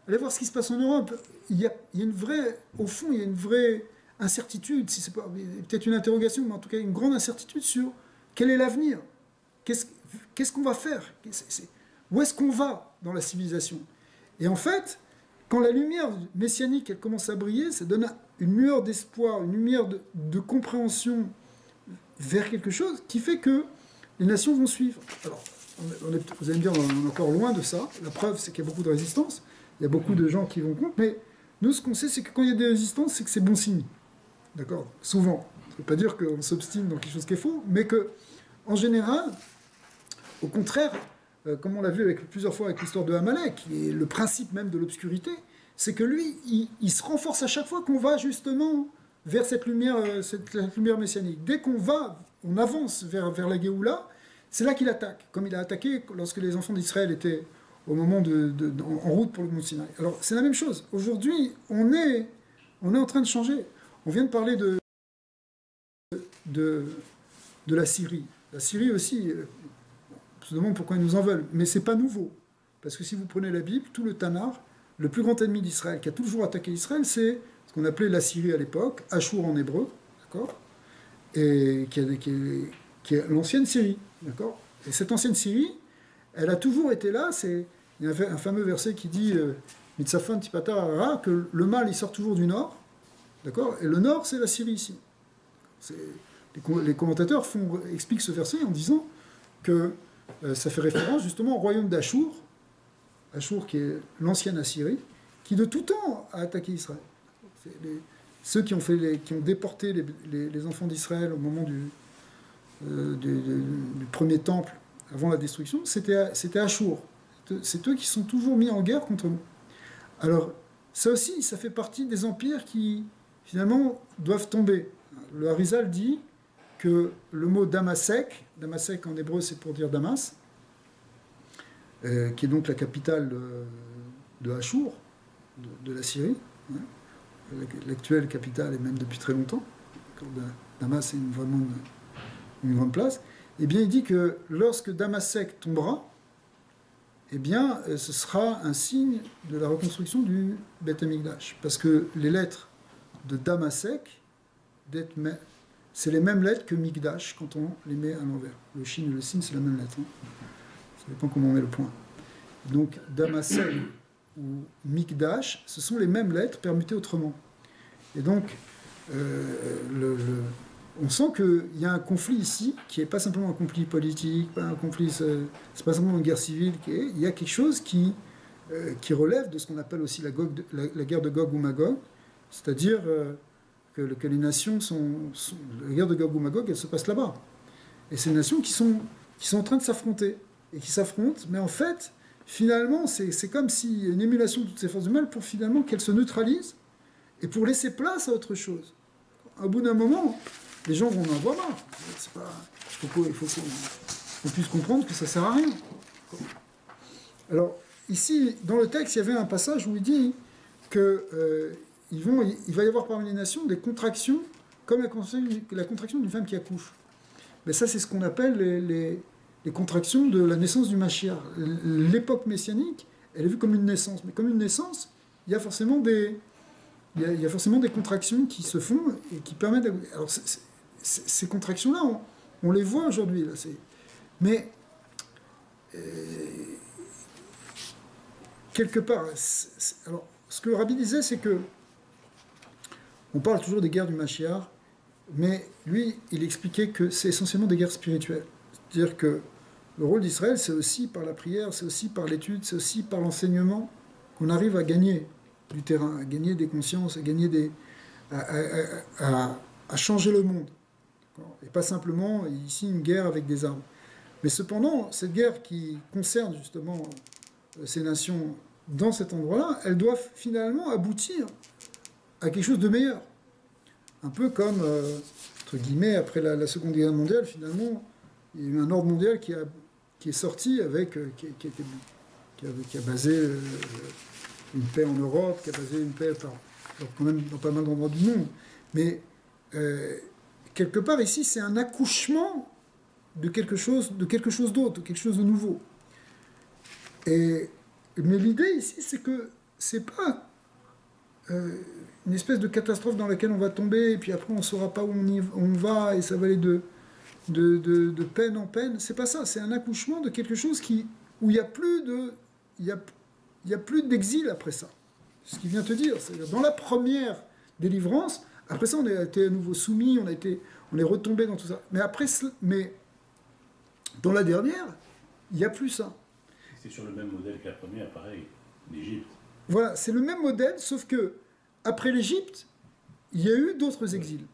Allez voir ce qui se passe en Europe. Il y a une vraie, au fond, il y a une vraie incertitude, si c'est pas peut-être une interrogation, mais en tout cas une grande incertitude sur quel est l'avenir. Qu'est-ce qu'on va faire? Où est-ce qu'on va dans la civilisation? Et en fait, quand la lumière messianique elle commence à briller, ça donne une lueur d'espoir, une lumière de compréhension vers quelque chose qui fait que les nations vont suivre. Alors, vous allez me dire, on est encore loin de ça. La preuve, c'est qu'il y a beaucoup de résistance. Il y a beaucoup de gens qui vont contre. Mais nous, ce qu'on sait, c'est que quand il y a des résistances, c'est que c'est bon signe. D'accord? Souvent. Ça ne veut pas dire qu'on s'obstine dans quelque chose qui est faux, mais que, en général, au contraire, comme on l'a vu plusieurs fois avec l'histoire de Amalek, qui est le principe même de l'obscurité, c'est que lui, il se renforce à chaque fois qu'on va justement vers cette lumière messianique. Dès on avance vers la Géoula, c'est là qu'il attaque, comme il a attaqué lorsque les enfants d'Israël étaient au moment en route pour le Mont Sinaï. Alors c'est la même chose. Aujourd'hui, on est en train de changer. On vient de parler de la Syrie. La Syrie aussi, on se demande pourquoi ils nous en veulent, mais c'est pas nouveau. Parce que si vous prenez la Bible, tout le Tanar, le plus grand ennemi d'Israël, qui a toujours attaqué Israël, c'est ce qu'on appelait la Syrie à l'époque, Achour en hébreu, d'accord, et qui est l'ancienne Syrie, d'accord. Et cette ancienne Syrie, elle a toujours été là. Il y a un fameux verset qui dit Mitzafon Tipata Hara, que le mal il sort toujours du nord, d'accord, et le nord c'est la Syrie ici. Les commentateurs expliquent ce verset en disant que ça fait référence justement au royaume d'Achour, Achour qui est l'ancienne Assyrie, qui de tout temps a attaqué Israël. Ceux qui ont déporté les enfants d'Israël au moment du premier temple, avant la destruction, c'était Achour. C'est eux qui sont toujours mis en guerre contre nous. Alors, ça aussi, ça fait partie des empires qui, finalement, doivent tomber. Le Harizal dit que le mot Damasek en hébreu c'est pour dire Damas, qui est donc la capitale de Achour, de la Syrie, hein, l'actuelle capitale, et même depuis très longtemps. Damas est vraiment une grande place. Eh bien, il dit que lorsque Damasek tombera, eh bien, ce sera un signe de la reconstruction du Beth Amikdash. Parce que les lettres de Damasek, c'est les mêmes lettres que Mikdash quand on les met à l'envers. Le shin et le sin, c'est la même lettre. Hein. Ça dépend comment on met le point. Donc, Damasek ou Mikdash, ce sont les mêmes lettres permutées autrement. Et donc, on sent qu'il y a un conflit ici, qui n'est pas simplement un conflit politique, pas un conflit, c'est pas simplement une guerre civile, il y a quelque chose qui relève de ce qu'on appelle aussi la guerre de Gog ou Magog, c'est-à-dire que les nations la guerre de Gog ou Magog, elle se passe là-bas. Et ces nations qui sont en train de s'affronter, et qui s'affrontent, mais en fait, finalement, c'est comme si une émulation de toutes ces forces du mal pour finalement qu'elles se neutralisent, et pour laisser place à autre chose. Au bout d'un moment, les gens vont en avoir marre. Il faut qu'on puisse comprendre que ça ne sert à rien. Alors, ici, dans le texte, il y avait un passage où il dit que il va y avoir parmi les nations des contractions, comme la contraction d'une femme qui accouche. Mais ça, c'est ce qu'on appelle les contractions de la naissance du Mashiach. L'époque messianique, elle est vue comme une naissance. Mais comme une naissance, il y a forcément des contractions qui se font et qui permettent... Alors, ces contractions-là, on les voit aujourd'hui. Là, mais, quelque part... Alors, ce que le Rabbi disait, c'est que on parle toujours des guerres du Mashiach, mais lui, il expliquait que c'est essentiellement des guerres spirituelles. C'est-à-dire que le rôle d'Israël, c'est aussi par la prière, c'est aussi par l'étude, c'est aussi par l'enseignement qu'on arrive à gagner du terrain, à gagner des consciences, à gagner à changer le monde. Et pas simplement, ici, une guerre avec des armes. Mais cependant, cette guerre qui concerne justement ces nations dans cet endroit-là, elle doit finalement aboutir à quelque chose de meilleur. Un peu comme, entre guillemets, après la Seconde Guerre mondiale, finalement, il y a eu un ordre mondial qui est sorti avec, qui a basé une paix en Europe, qui a basé une paix quand même dans pas mal d'endroits du monde. Mais quelque part ici, c'est un accouchement de quelque chose d'autre, de quelque chose de nouveau. Mais l'idée ici, c'est que c'est pas une espèce de catastrophe dans laquelle on va tomber, et puis après on ne saura pas où on va, et ça va aller de peine en peine. C'est pas ça, c'est un accouchement de quelque chose où il n'y a plus d'exil après ça. C'est ce qu'il vient te dire. C'est-à-dire, dans la première délivrance, après ça on a été à nouveau soumis, on est retombé dans tout ça. Mais dans la dernière, il n'y a plus ça. C'est sur le même modèle que la première, pareil, l'Égypte. Voilà, c'est le même modèle, sauf que après l'Égypte, il y a eu d'autres exils.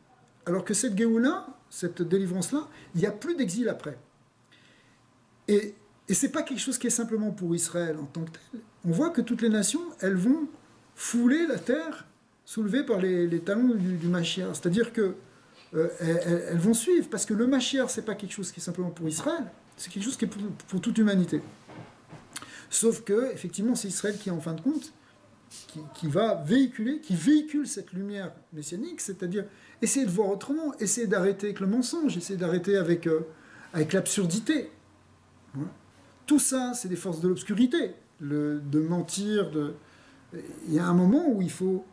Alors que cette Géoula, cette délivrance-là, il n'y a plus d'exil après. Et ce n'est pas quelque chose qui est simplement pour Israël en tant que tel. On voit que toutes les nations, elles vont fouler la terre soulevée par les talons du Mashiach. C'est-à-dire que elles vont suivre, parce que le Mashiach, ce n'est pas quelque chose qui est simplement pour Israël, c'est quelque chose qui est pour toute l'humanité. Sauf que, effectivement, c'est Israël qui, en fin de compte, qui véhicule cette lumière messianique, c'est-à-dire essayer de voir autrement, essayer d'arrêter avec le mensonge, essayer d'arrêter avec l'absurdité. Voilà. Tout ça, c'est des forces de l'obscurité, de mentir. Il y a un moment où il faut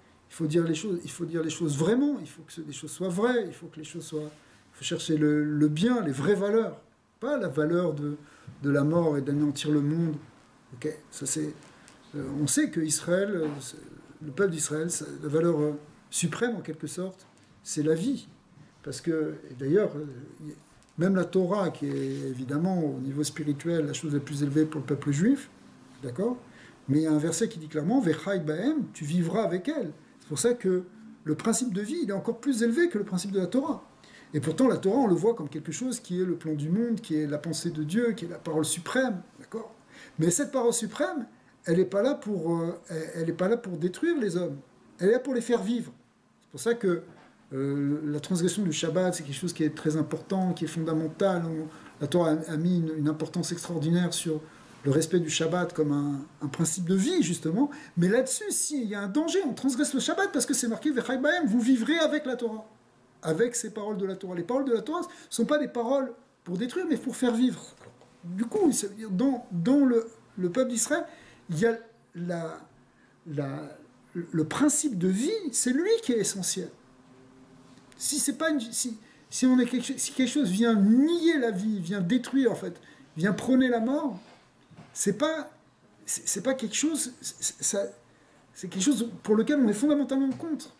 dire les choses vraiment, il faut que les choses soient vraies, il faut chercher le bien, les vraies valeurs, pas la valeur de la mort et d'anéantir le monde. Ok, ça c'est. On sait que Israël, le peuple d'Israël, la valeur suprême en quelque sorte, c'est la vie. Parce que, et d'ailleurs, même la Torah, qui est évidemment au niveau spirituel la chose la plus élevée pour le peuple juif, d'accord, mais il y a un verset qui dit clairement, Vechai Bahem, tu vivras avec elle. C'est pour ça que le principe de vie, il est encore plus élevé que le principe de la Torah. Et pourtant, la Torah, on le voit comme quelque chose qui est le plan du monde, qui est la pensée de Dieu, qui est la parole suprême, d'accord. Mais cette parole suprême, elle n'est pas là pour détruire les hommes. Elle est là pour les faire vivre. C'est pour ça que la transgression du Shabbat, c'est quelque chose qui est très important, qui est fondamental. La Torah a mis une importance extraordinaire sur le respect du Shabbat comme un principe de vie, justement. Mais là-dessus, s'il y a un danger, on transgresse le Shabbat parce que c'est marqué « Vechai Bahem », vous vivrez avec la Torah, avec ces paroles de la Torah. Les paroles de la Torah ne sont pas des paroles pour détruire, mais pour faire vivre. Du coup, dans le peuple d'Israël, il y a le principe de vie, c'est lui qui est essentiel. Si quelque chose vient nier la vie, vient détruire en fait, vient prôner la mort, c'est pas quelque chose, c'est quelque chose pour lequel on est fondamentalement contre.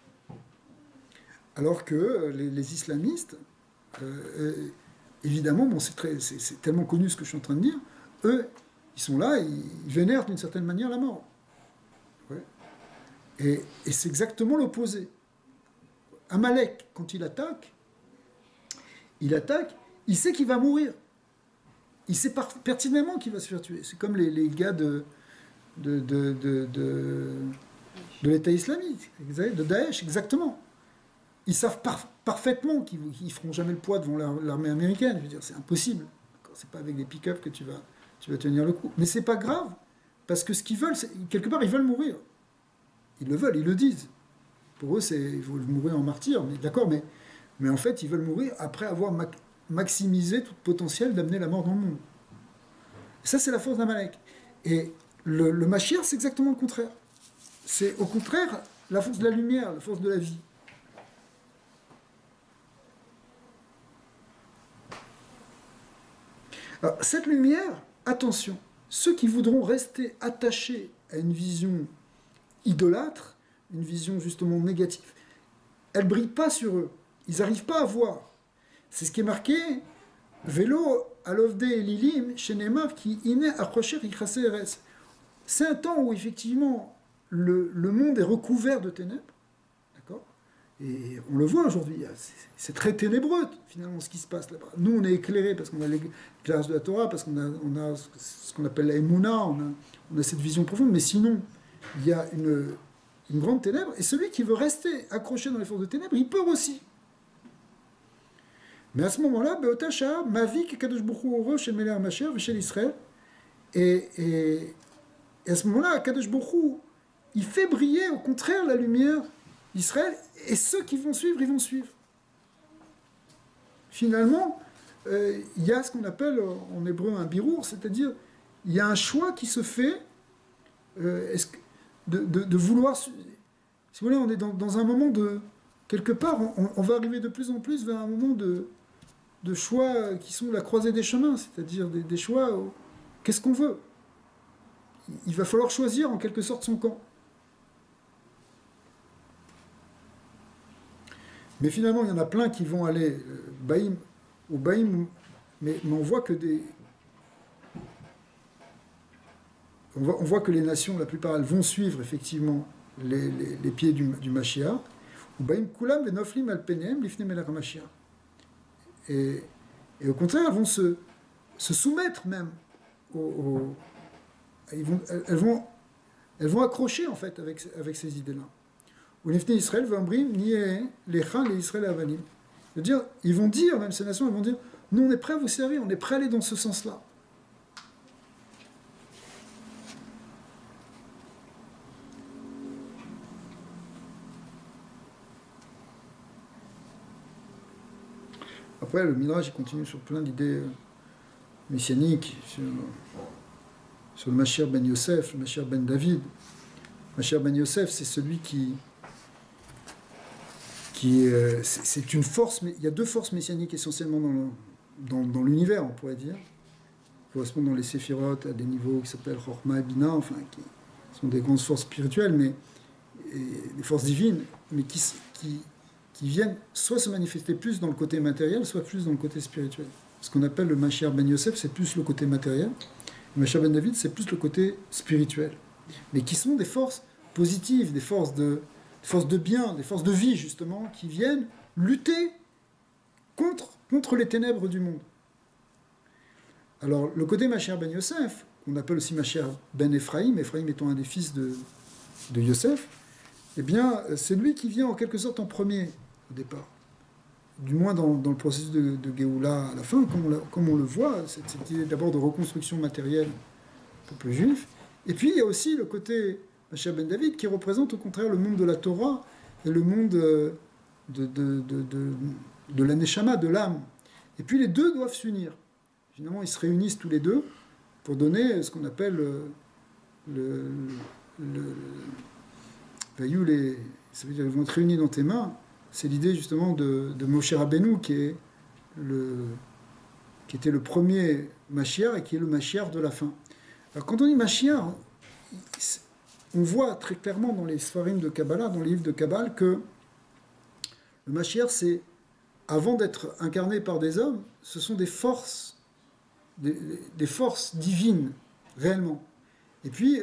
Alors que les islamistes, évidemment, bon, c'est tellement connu ce que je suis en train de dire, eux, ils sont là, ils vénèrent d'une certaine manière la mort. Ouais. Et c'est exactement l'opposé. Amalek, quand il attaque, il sait qu'il va mourir. Il sait pertinemment qu'il va se faire tuer. C'est comme les gars de l'État islamique, de Daesh, exactement. Ils savent parfaitement qu'ils ne feront jamais le poids devant l'armée américaine. Je veux dire, c'est impossible. C'est pas avec des pick-up que tu vas tenir le coup. Mais c'est pas grave, parce que ce qu'ils veulent, quelque part, ils veulent mourir. Ils le veulent, ils le disent. Pour eux, ils veulent mourir en martyr, d'accord, mais en fait, ils veulent mourir après avoir maximisé tout potentiel d'amener la mort dans le monde. Et ça, c'est la force d'Amalek. Et le Mashiach, c'est exactement le contraire. C'est au contraire la force de la lumière, la force de la vie. Alors, cette lumière, attention, ceux qui voudront rester attachés à une vision idolâtre, une vision justement négative, elle ne brille pas sur eux. Ils n'arrivent pas à voir. C'est ce qui est marqué Vélo alovde lilim shenemar qui ine achocher ikrase eres. C'est un temps où effectivement le monde est recouvert de ténèbres, d'accord. Et on le voit aujourd'hui, c'est très ténébreux finalement ce qui se passe là-bas. Nous on est éclairés parce qu'on a l'éclairage de la Torah, parce qu'on a ce qu'on appelle la Emouna, on a cette vision profonde, mais sinon il y a une grande ténèbre, et celui qui veut rester accroché dans les forces de ténèbres, il peur aussi. Mais à ce moment-là, Beotasha, Mavik, Kadosh Bokhu, Orosh, El Melech Mashiach, Veshel Israël, et à ce moment-là, Kadosh Bokhu, il fait briller au contraire la lumière d'Israël, et ceux qui vont suivre, ils vont suivre. Finalement, il y a ce qu'on appelle en hébreu un birour, c'est-à-dire il y a un choix qui se fait de vouloir. Si vous voulez, on est dans un moment de. Quelque part, on va arriver de plus en plus vers un moment de choix qui sont la croisée des chemins, c'est-à-dire des choix. Qu'est-ce qu'on veut? Il va falloir choisir en quelque sorte son camp. Mais finalement, il y en a plein qui vont aller Baïm, au Baïm, mais on voit que on voit que les nations, la plupart, elles vont suivre effectivement les pieds du Mashiach. Ou Baïm Kulam Venoflim Alpenem Lifne Melech Mashiach. Et au contraire, elles vont se soumettre même elles vont accrocher en fait avec ces idées-là. Ou Lifne Israël Vambrim Nieh Lechan les Israël Avalim. C'est-à-dire, ils vont dire, même ces nations, elles vont dire, nous on est prêts à vous servir, on est prêts à aller dans ce sens-là. Après, le Midrash il continue sur plein d'idées messianiques, sur le Mashiach ben Yosef, le Mashiach ben David. Le Mashiach ben Yosef, c'est celui qui c'est une force, mais il y a deux forces messianiques essentiellement dans l'univers, on pourrait dire, qui correspondent dans les séphirotes à des niveaux qui s'appellent Chorma et Bina, enfin, qui sont des grandes forces spirituelles, mais des forces divines, mais qui viennent soit se manifester plus dans le côté matériel, soit plus dans le côté spirituel. Ce qu'on appelle le Mashiach ben Yosef, c'est plus le côté matériel. Le Mashiach ben David, c'est plus le côté spirituel. Mais qui sont des forces positives, des forces de bien, des forces de vie, justement, qui viennent lutter contre les ténèbres du monde. Alors, le côté Mashiach ben Yosef, qu'on appelle aussi Mashiach ben Ephraïm, Ephraïm étant un des fils de Yosef, eh bien, c'est lui qui vient en quelque sorte en premier, au départ. Du moins dans le processus de Géoula à la fin, comme on le voit, cette idée d'abord de reconstruction matérielle du peuple juif. Et puis, il y a aussi le côté Mashiach ben David, qui représente au contraire le monde de la Torah et le monde de la Neshama, de l'âme. Et puis les deux doivent s'unir. Finalement, ils se réunissent tous les deux pour donner ce qu'on appelle ça veut dire qu'ils vont être réunis dans tes mains. C'est l'idée justement de Moshe Rabbeinu, qui était le premier Mashiach et qui est le Mashiach de la fin. Alors quand on dit Mashiach, on voit très clairement dans les Sfarim de Kabbalah, dans les livres de Kabbalah, que le Mashiach, c'est, avant d'être incarné par des hommes, ce sont des forces, des forces divines, réellement. Et puis,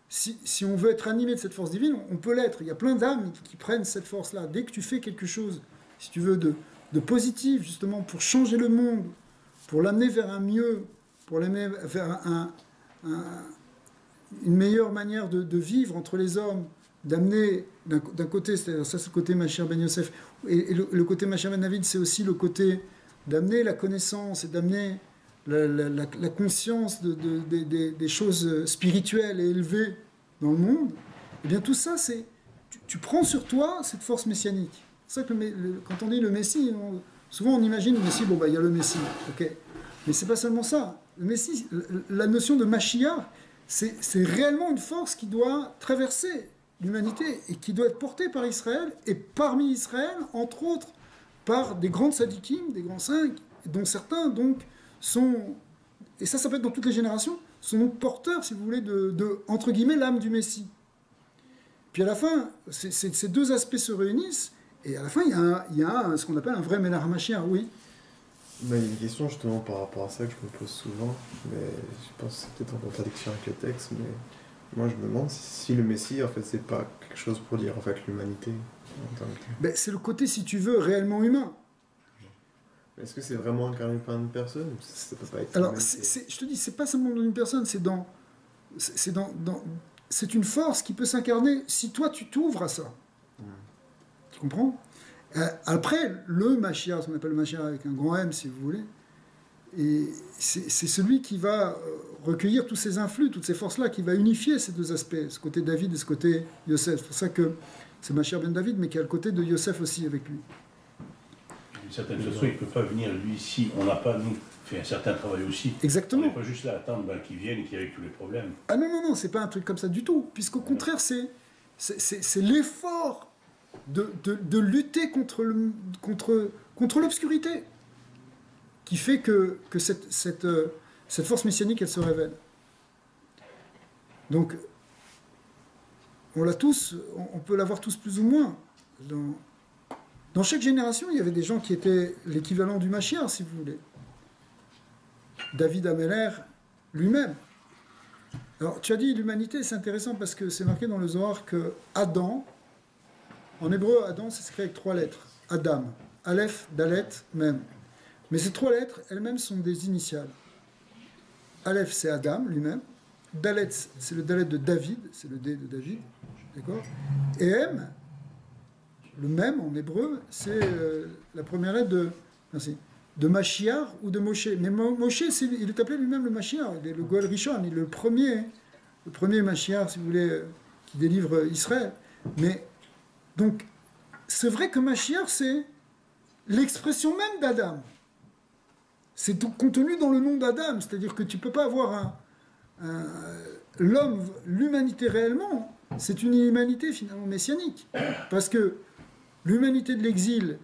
si on veut être animé de cette force divine, on peut l'être. Il y a plein d'âmes qui prennent cette force-là. Dès que tu fais quelque chose, si tu veux, de positif, justement, pour changer le monde, pour l'amener vers un mieux, pour l'amener vers une meilleure manière de vivre entre les hommes, d'amener d'un côté, c'est-à-dire ça c'est le côté Mashiach ben Yosef, et le côté Mashiach ben David, c'est aussi le côté d'amener la connaissance et d'amener la conscience des choses spirituelles et élevées dans le monde. Et bien tout ça, c'est tu prends sur toi cette force messianique. C'est ça que quand on dit le Messie, souvent on imagine le Messie, il y a le Messie, ok, mais c'est pas seulement ça. Le Messie, la notion de Mashiach, c'est réellement une force qui doit traverser l'humanité et qui doit être portée par Israël, et parmi Israël, entre autres, par des grands tzadikim, des grands saints, dont certains donc sont, et ça peut être dans toutes les générations, sont donc porteurs, si vous voulez, de entre guillemets, l'âme du Messie. Puis à la fin, ces deux aspects se réunissent, et à la fin, il y a ce qu'on appelle un vrai Melech HaMashiach, oui. Il y a une question justement par rapport à ça que je me pose souvent, mais je pense que c'est peut-être en contradiction avec le texte, mais moi je me demande si le Messie, en fait, c'est pas quelque chose pour dire, en fait, l'humanité. en tant que tel. Ben, c'est le côté, si tu veux, réellement humain. Est-ce que c'est vraiment incarné par une personne ou ça peut pas être Alors, humain, je te dis, c'est pas seulement dans une personne, c'est c'est une force qui peut s'incarner si toi tu t'ouvres à ça. Tu comprends? Après, le Mashiach, ce qu'on appelle le Mashiach avec un grand M, si vous voulez, et c'est celui qui va recueillir tous ces influx, toutes ces forces-là, qui va unifier ces deux aspects, ce côté David et ce côté Yosef. C'est pour ça que c'est Mashiach ben David, mais qui a le côté de Yosef aussi avec lui. D'une certaine façon, il ne peut pas venir, lui, si on n'a pas, nous, fait un certain travail aussi. Exactement. On n'est pas juste là à attendre qu'il vienne et qu'il règle tous les problèmes. Ah non, non, non, c'est pas un truc comme ça du tout, puisqu'au contraire, c'est l'effort de lutter contre l'obscurité qui fait que cette force messianique, elle se révèle. Donc, on l'a tous, on peut l'avoir tous plus ou moins. Dans chaque génération, il y avait des gens qui étaient l'équivalent du Mashiach, si vous voulez. David Ameller lui-même. Alors, tu as dit l'humanité, c'est intéressant parce que c'est marqué dans le Zohar que Adam, en hébreu, Adam, c'est écrit avec 3 lettres. Adam, Aleph, Dalet, Mem. Mais ces 3 lettres, elles-mêmes, sont des initiales. Aleph, c'est Adam lui-même. Dalet, c'est le Dalet de David, c'est le D de David. D'accord? Et M, le Mem en hébreu, c'est la première lettre de Mashiach ou de Moshe. Mais Moshe, il est appelé lui-même le Mashiach, il est le Goel Rishon, il est le premier Mashiach, si vous voulez, qui délivre Israël. Mais, donc, c'est vrai que Mashiach, c'est l'expression même d'Adam. C'est contenu dans le nom d'Adam, c'est-à-dire que tu ne peux pas avoir l'homme, l'humanité réellement, c'est une humanité finalement messianique. Parce que l'humanité de l'exil,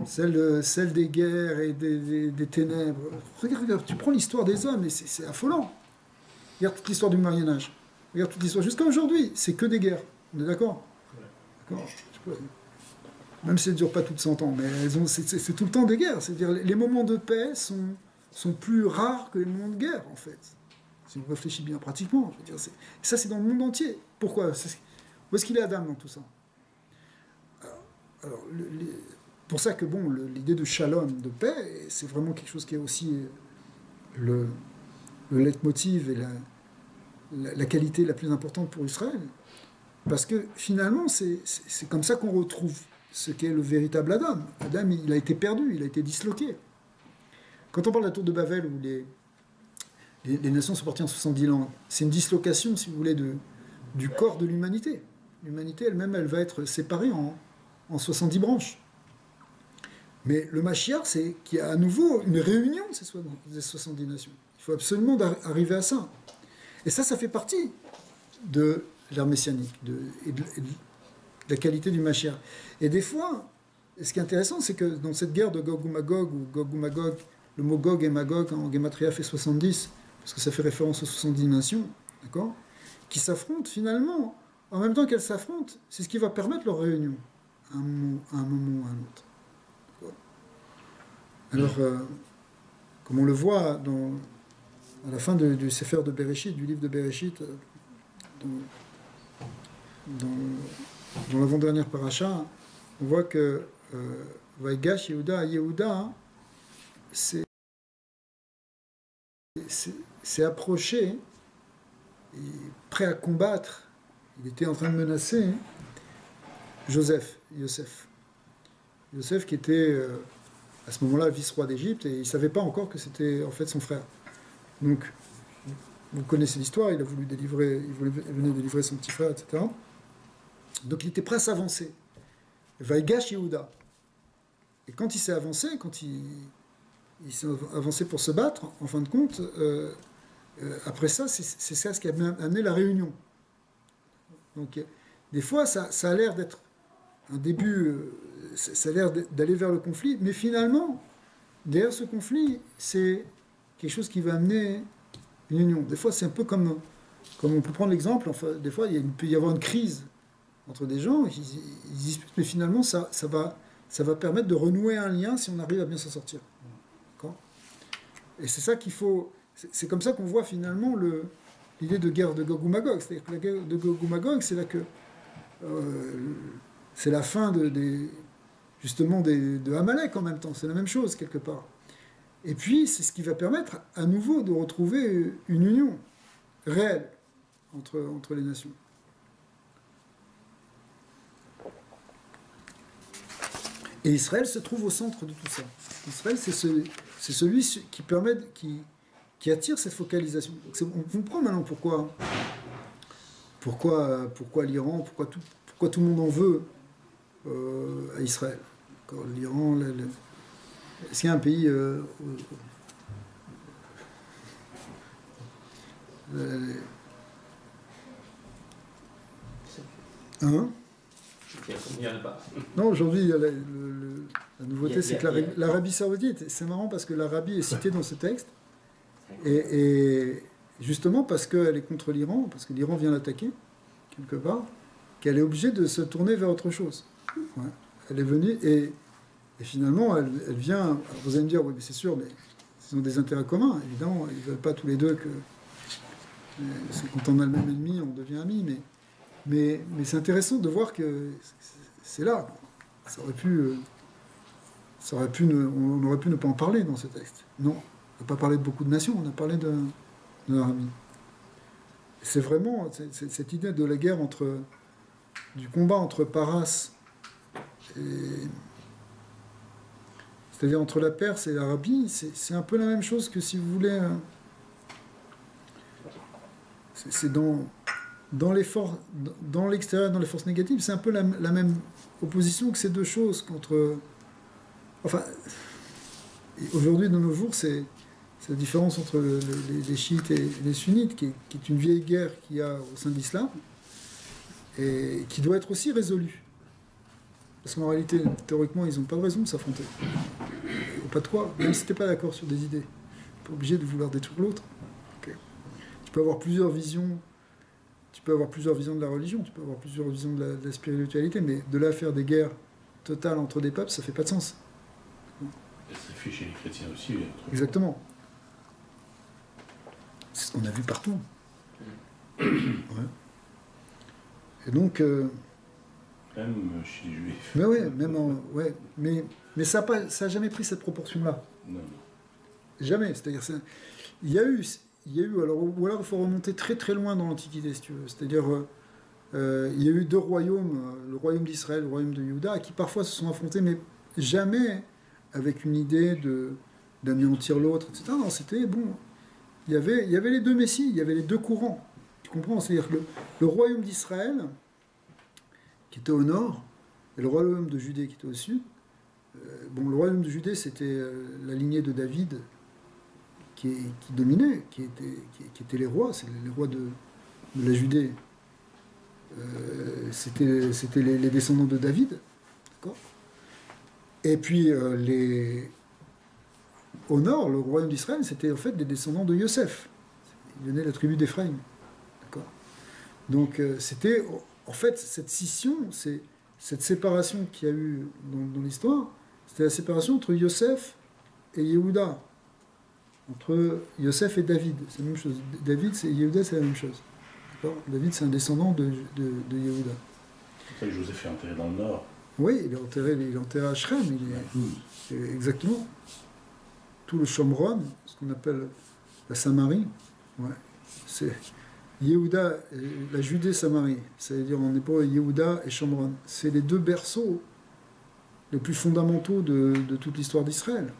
celle des guerres et des ténèbres. Regarde, tu prends l'histoire des hommes et c'est affolant. Regarde toute l'histoire du Moyen-Âge. Regarde toute l'histoire. Jusqu'à aujourd'hui, c'est que des guerres. On est d'accord? D'accord. Même si elles ne durent pas toutes 100 ans, mais c'est tout le temps des guerres. C'est-à-dire les moments de paix sont plus rares que les moments de guerre, en fait. Si on réfléchit bien pratiquement. Je veux dire, ça, c'est dans le monde entier. Pourquoi? Où est-ce qu'il est Adam dans tout ça? Alors, pour ça que bon, l'idée de shalom, de paix, c'est vraiment quelque chose qui est aussi le leitmotiv et la qualité la plus importante pour Israël. Parce que finalement, c'est comme ça qu'on retrouve ce qu'est le véritable Adam. Adam, il a été perdu, il a été disloqué. Quand on parle de la tour de Babel, où les nations sont parties en 70 langues, c'est une dislocation, si vous voulez, du corps de l'humanité. L'humanité elle-même, elle va être séparée en 70 branches. Mais le Mashiach, c'est qu'il y a à nouveau une réunion de ces 70 nations. Il faut absolument arriver à ça. Et ça fait partie de l'ère messianique et de la qualité du Mashiach. Et des fois, ce qui est intéressant, c'est que dans cette guerre de Gog ou Magog, le mot Gog et Magog en Gematria fait 70, parce que ça fait référence aux 70 nations, d'accord, qui s'affrontent finalement. En même temps qu'elles s'affrontent, c'est ce qui va permettre leur réunion à un moment ou à un autre. Alors, comme on le voit à la fin du Sefer de Bereshit, du livre de Bereshit, dans l'avant-dernière paracha, on voit que Vaigash Yehuda s'est approché, et prêt à combattre. Il était en train de menacer Yosef qui était à ce moment-là vice-roi d'Égypte, et il ne savait pas encore que c'était en fait son frère. Donc, vous connaissez l'histoire, il venait délivrer son petit frère, etc. Donc il était prêt à s'avancer. Vaigash Yehuda. Et quand il s'est avancé, il s'est avancé pour se battre, en fin de compte, après ça, c'est ça ce qui a amené la réunion. Donc, des fois, ça a l'air d'être un début, ça a l'air d'aller vers le conflit, mais finalement, derrière ce conflit, c'est quelque chose qui va amener une union. Des fois, c'est un peu comme on peut prendre l'exemple, enfin, des fois, il peut y avoir une crise entre des gens, ils disputent, mais finalement, ça va permettre de renouer un lien si on arrive à bien s'en sortir. D'accord ? Et c'est ça qu'il faut... C'est comme ça qu'on voit finalement l'idée de guerre de Gog ou Magog. C'est-à-dire que la guerre de Gog ou Magog, c'est là que c'est la fin justement de Amalek en même temps, c'est la même chose quelque part. Et puis c'est ce qui va permettre à nouveau de retrouver une union réelle entre les nations. Et Israël se trouve au centre de tout ça. Israël, c'est celui qui permet, qui attire cette focalisation. On comprend maintenant pourquoi l'Iran, pourquoi tout le monde en veut à Israël. L'Iran, est-ce qu'il y a un pays hein? Il n'y en a pas. Non, aujourd'hui, il y a la nouveauté, c'est que l'Arabie Saoudite, c'est marrant parce que l'Arabie est citée dans ce texte, et justement parce qu'elle est contre l'Iran, parce que l'Iran vient l'attaquer, quelque part, qu'elle est obligée de se tourner vers autre chose. Ouais. Elle est venue, et finalement, elle vient. Alors vous allez me dire, oui, mais c'est sûr, mais ils ont des intérêts communs, évidemment, ils ne veulent pas tous les deux que. C'est quand on a le même ennemi, on devient amis, mais c'est intéressant de voir que c'est là. On aurait pu ne pas en parler dans ce texte. Non, on n'a pas parlé de beaucoup de nations, on a parlé de l'Arabie. C'est vraiment cette idée de la guerre du combat entre Paras, c'est-à-dire entre la Perse et l'Arabie, c'est un peu la même chose que si vous voulez. C'est dans l'extérieur, dans les forces négatives, c'est un peu la même opposition que ces deux choses contre. Enfin, aujourd'hui, de nos jours, c'est la différence entre les chiites et les sunnites, qui est une vieille guerre qu'il y a au sein de l'islam, et qui doit être aussi résolue. Parce qu'en réalité, théoriquement, ils n'ont pas de raison de s'affronter. Pas de quoi, même si tu n'es pas d'accord sur des idées. Tu n'es pas obligé de vouloir détruire l'autre. Okay. Tu peux avoir plusieurs visions. Tu peux avoir plusieurs visions de la religion, tu peux avoir plusieurs visions de la spiritualité, mais de là faire des guerres totales entre des peuples, ça fait pas de sens. Ça se fait chez les chrétiens aussi. Exactement. C'est ce qu'on a vu partout. Ouais. Et donc. Même chez les juifs. Mais ouais, mais ça n'a jamais pris cette proportion-là. Non. Jamais. C'est-à-dire, il y a eu, alors, ou alors il faut remonter très très loin dans l'Antiquité, si tu veux. C'est-à-dire, il y a eu deux royaumes, le royaume d'Israël, le royaume de Juda, qui parfois se sont affrontés, mais jamais avec une idée d'anéantir l'autre, etc. Non, c'était bon. Il y avait les deux messies, il y avait les deux courants. Tu comprends? C'est-à-dire que le royaume d'Israël, qui était au nord, et le royaume de Judée, qui était au sud. Le royaume de Judée, c'était la lignée de David, qui dominait, qui étaient les rois, c'est les rois de la Judée. C'était les descendants de David, d'accord. Et puis au nord, le royaume d'Israël, c'était en fait des descendants de Yosef. Il venait de la tribu d'Éphraïm, d'accord. Donc c'était en fait cette scission, cette séparation qu'il y a eu dans l'histoire, c'était la séparation entre Yosef et Yehuda. Entre Yosef et David, c'est la même chose. David, Yehuda, c'est la même chose. D'accord. David, c'est un descendant de Yehuda. C'est pour ça que Joseph est enterré dans le nord. Oui, il est enterré à Shrem. Exactement. Tout le Shomron, ce qu'on appelle la Samarie, ouais, c'est Yehuda, la Judée-Samarie, c'est-à-dire en hébreu Yehuda et Shomron. C'est les deux berceaux les plus fondamentaux de toute l'histoire d'Israël.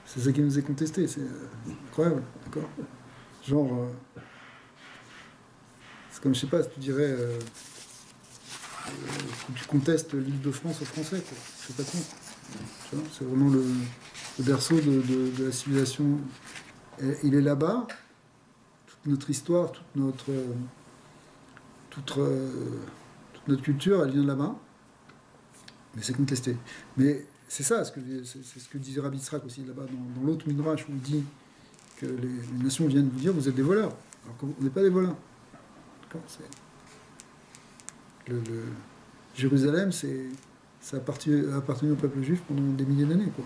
C'est ça qui nous est contesté, c'est incroyable, d'accord. Genre, c'est comme, je sais pas, si tu dirais que tu contestes l'île de France aux Français, quoi. Je sais pas quoi. C'est vraiment le berceau de la civilisation. Il est là-bas, toute notre histoire, toute notre culture, elle vient de là-bas, mais c'est contesté. Mais c'est ça, c'est ce que disait Rabbi Yitzhak aussi là-bas, dans l'autre Midrash, où il dit que les nations viennent vous dire vous êtes des voleurs, alors qu'on n'est pas des voleurs. Jérusalem, ça a appartenu au peuple juif pendant des milliers d'années, quoi.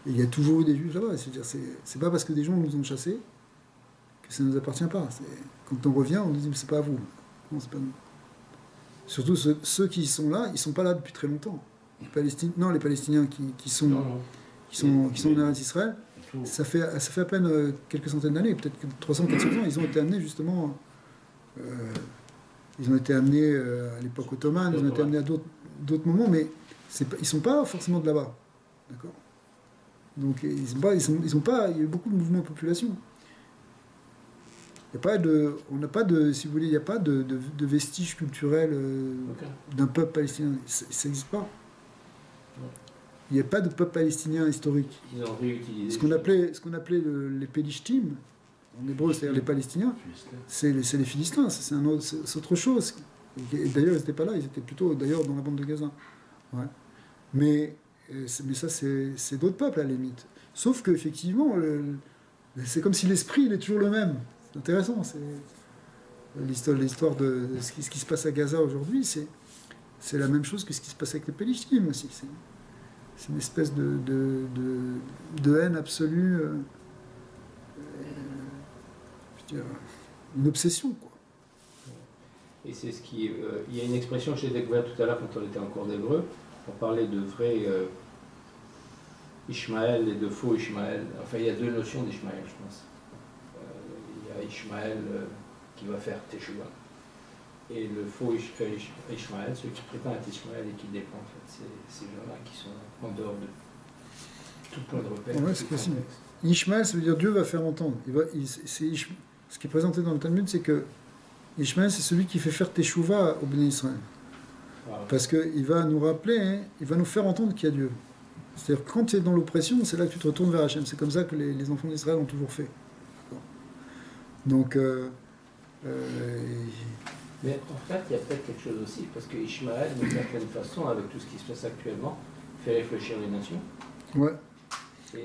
Et il y a toujours eu des juifs là-bas. C'est-à-dire, c'est pas parce que des gens nous ont chassés que ça ne nous appartient pas. Quand on revient, on nous dit mais c'est pas à vous. Non, c'est pas nous. Surtout ceux qui sont là, ils ne sont pas là depuis très longtemps. Les Palestiniens qui sont en Eretz Israël, ça fait à peine quelques centaines d'années, peut-être 300-400 ans, ils ont été amenés justement... ils ont été amenés à l'époque ottomane, ils ont été amenés à d'autres moments, mais ils ne sont pas forcément de là-bas. D'accord ? Donc il y a eu beaucoup de mouvements de population. On n'a pas de, si vous voulez, il n'y a pas de vestiges culturels d'un peuple palestinien. Ça n'existe pas. Il n'y a pas de peuple palestinien historique. Ils ont réutilisé. Ce qu'on appelait les Pélishtim, en hébreu, c'est-à-dire les Palestiniens, c'est les Philistins, c'est autre chose. Et d'ailleurs, ils n'étaient pas là, ils étaient plutôt d'ailleurs dans la bande de Gaza. Ouais. Mais ça, c'est d'autres peuples à la limite. Sauf qu'effectivement, c'est comme si l'esprit il est toujours le même. C'est intéressant. L'histoire de ce qui se passe à Gaza aujourd'hui, c'est la même chose que ce qui se passe avec les Pélishtim aussi. C'est une espèce de haine absolue, je veux dire, une obsession, quoi. Et c'est ce qui. Il y a une expression que j'ai découverte tout à l'heure quand on était en cours d'hébreu. On parlait de vrai Ishmaël et de faux Ishmaël. Enfin, il y a deux notions d'Ishmaël, je pense. Il y a Ishmaël qui va faire Teshuvah. Et le faux Ishmaël, ceux qui prétendent être Ishmaël et qui dépendent, en fait, c'est ces gens-là qui sont en dehors de tout point de repère. Ouais, c'est possible. Ishmaël, ça veut dire Dieu va faire entendre. Ce qui est présenté dans le Talmud, c'est que Ishmaël, c'est celui qui fait faire Teshuvah au Béni Israël. Voilà. Parce qu'il va nous rappeler, hein, il va nous faire entendre qu'il y a Dieu. C'est-à-dire que quand tu es dans l'oppression, c'est là que tu te retournes vers Hachem. C'est comme ça que les enfants d'Israël ont toujours fait. Donc, mais en fait, il y a peut-être quelque chose aussi, parce que Ishmaël, d'une certaine façon, avec tout ce qui se passe actuellement, fait réfléchir les nations. ouais.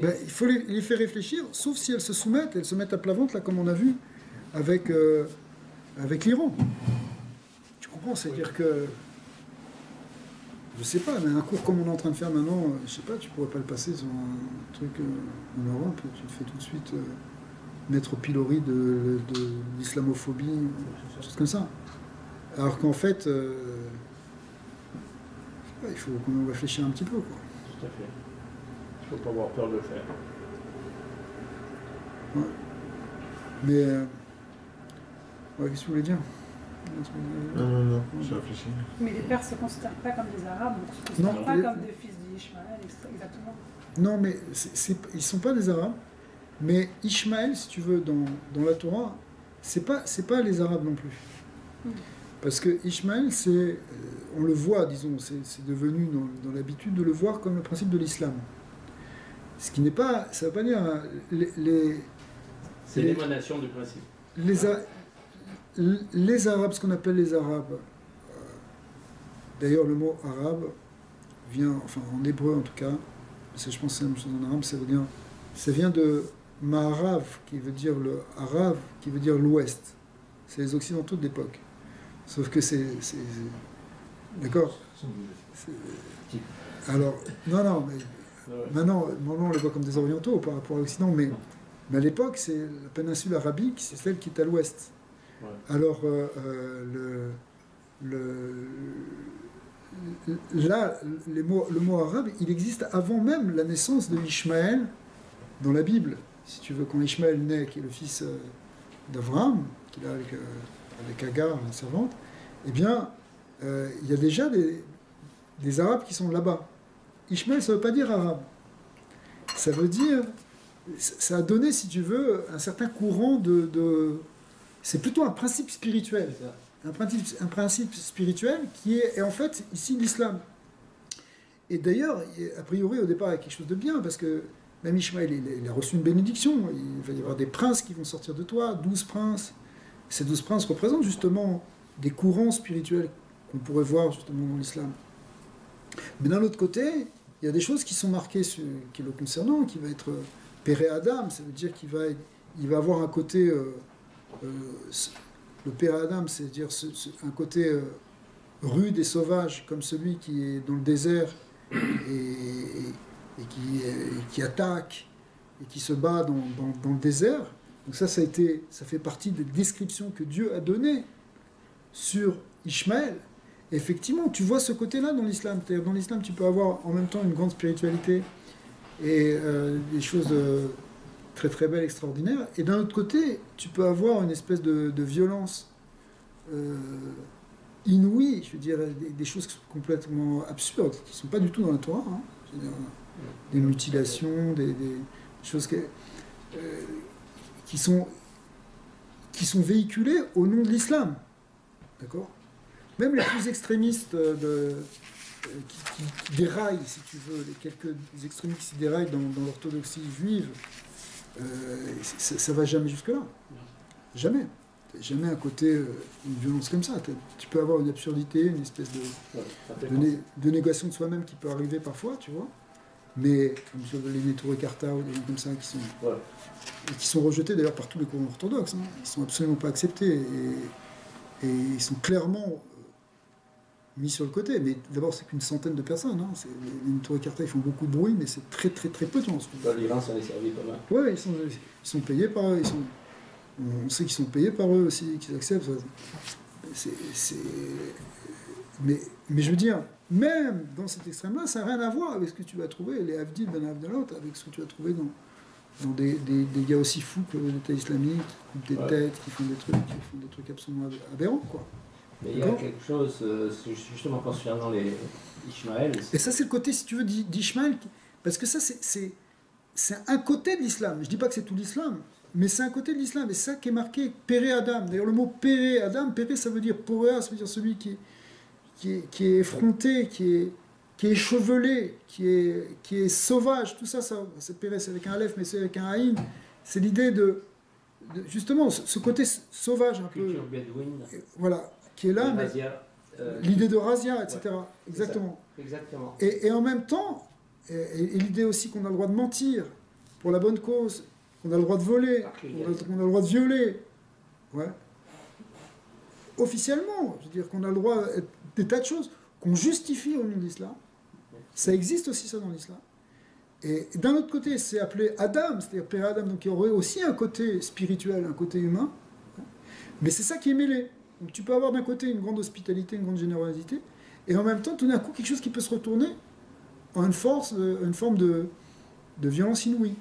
Ben, il faut les faire réfléchir, sauf si elles se mettent à plat ventre, là, comme on a vu avec l'Iran. Tu comprends? C'est-à-dire que, je sais pas, mais un cours comme on est en train de faire maintenant, je sais pas, tu pourrais pas le passer sur un truc en Europe, tu te fais tout de suite mettre au pilori de l'islamophobie, des choses comme ça. Alors qu'en fait, je sais pas, il faut qu'on réfléchisse un petit peu, quoi. Tout à fait. Il ne faut pas avoir peur de le faire. Ouais. Mais, ouais, qu'est-ce que vous voulez dire? Non, j'ai réfléchi. Mais les Perses ne se considèrent pas comme des Arabes, donc ils ne se considèrent pas comme des fils d'Ishmaël, exactement. Non, mais ils ne sont pas des Arabes. Mais Ishmaël, si tu veux, dans la Torah, c'est pas les Arabes non plus. Parce que Ishmaël, on le voit, disons, c'est devenu dans l'habitude de le voir comme le principe de l'islam. Ce qui n'est pas, ça ne veut pas dire c'est l'émanation du principe. Les Arabes, ce qu'on appelle les Arabes, d'ailleurs le mot arabe vient, enfin en hébreu en tout cas, je pense que c'est la même chose en arabe, ça vient de Ma'arav, qui veut dire le arabe, qui veut dire l'ouest. C'est les occidentaux de l'époque. Sauf que c'est d'accord. Alors, non, mais maintenant on les voit comme des orientaux par rapport à l'Occident, mais à l'époque, c'est la péninsule arabique, c'est celle qui est à l'ouest. Ouais. Alors, là, le mot arabe, il existe avant même la naissance de Ishmaël dans la Bible. Si tu veux, quand Ishmaël naît, qui est le fils d'Abraham, qu'il a avec Agar, la servante, eh bien, il y a déjà des Arabes qui sont là-bas. Ishmaël, ça ne veut pas dire arabe. Ça veut dire... Ça a donné, si tu veux, un certain courant de... C'est plutôt un principe spirituel. Un principe spirituel qui est en fait ici l'islam. Et d'ailleurs, a priori, au départ, il y a quelque chose de bien, parce que même Ishmaël, il a reçu une bénédiction. Il va y avoir des princes qui vont sortir de toi, 12 princes. Ces 12 princes représentent justement des courants spirituels qu'on pourrait voir justement dans l'islam. Mais d'un autre côté, il y a des choses qui sont marquées qui le concernant, qui va être Péré Adam, ça veut dire qu'il va avoir un côté... le Père Adam, c'est-à-dire un côté rude et sauvage, comme celui qui est dans le désert et qui attaque et qui se bat dans le désert. Donc ça fait partie des descriptions que Dieu a données sur Ishmaël. effectivement, tu vois ce côté-là dans l'islam. C'est-à-dire, dans l'islam, tu peux avoir en même temps une grande spiritualité et des choses très très belles, extraordinaires. Et d'un autre côté, tu peux avoir une espèce de violence inouïe, je veux dire, des choses qui sont complètement absurdes, qui ne sont pas du tout dans la Torah. Hein. Je veux dire, des mutilations, des choses qui sont véhiculées au nom de l'islam. D'accord ? Même les plus extrémistes qui déraillent, si tu veux, les quelques extrémistes qui déraillent dans l'orthodoxie juive, ça ne va jamais jusque-là. Jamais. Jamais à côté une violence comme ça. Tu peux avoir une absurdité, une espèce de négation de soi-même qui peut arriver parfois, tu vois. Mais comme sur les Neturei Karta ou des gens comme ça qui sont rejetés d'ailleurs par tous les courants orthodoxes. Hein. Ils ne sont absolument pas acceptés et ils sont clairement mis sur le côté. Mais d'abord, c'est qu'une centaine de personnes. Hein. Les Neturei Karta, ils font beaucoup de bruit, mais c'est très très très peu de gens. L'Iran s'en est servi pas mal. Oui, ils sont payés par eux. On sait qu'ils sont payés par eux aussi, qu'ils acceptent. Mais je veux dire, même dans cet extrême-là, ça n'a rien à voir avec ce que tu vas trouver, les Avdil ben Avdalot, avec ce que tu vas trouver dans des gars aussi fous que l'État islamique, des têtes qui font des trucs absolument aberrants, quoi. Mais il y a quelque chose, justement concernant les Ishmaël. Et ça, c'est le côté, si tu veux, d'Ishmaël, parce que ça, c'est un côté de l'islam. Je ne dis pas que c'est tout l'islam, mais c'est un côté de l'islam, et c'est ça qui est marqué Péré Adam. D'ailleurs, le mot Péré Adam, Péré, ça veut dire Poréa, ça veut dire celui qui est effronté, qui est échevelé, qui est sauvage, tout ça, c'est Péré, c'est avec un Aleph, mais c'est avec un Haïm. C'est l'idée de justement, ce côté sauvage un peu. Culture bédouine. Voilà, qui est là, mais l'idée de Razia, etc. Ouais, exactement. Exactement. Et en même temps, et l'idée aussi qu'on a le droit de mentir pour la bonne cause, qu'on a le droit de voler, qu'on a le droit de violer. Ouais. Officiellement, je veux dire qu'on a le droit des tas de choses qu'on justifie au nom de l'islam. Ça existe aussi ça dans l'islam. Et d'un autre côté, c'est appelé Adam, c'est-à-dire Père Adam, donc il y aurait aussi un côté spirituel, un côté humain. Mais c'est ça qui est mêlé. Donc tu peux avoir d'un côté une grande hospitalité, une grande générosité, et en même temps, tout d'un coup, quelque chose qui peut se retourner en une forme de violence inouïe.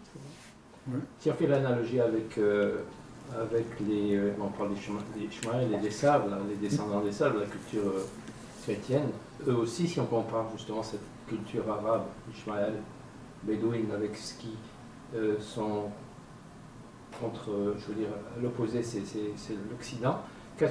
Ouais. Si on fait l'analogie avec on parle des Ishmaël et des Saves, les descendants des Saves, la culture chrétienne, eux aussi, si on compare justement cette culture arabe, Ishmaël, bédouine, avec ce qui sont contre, je veux dire, l'opposé, c'est l'Occident.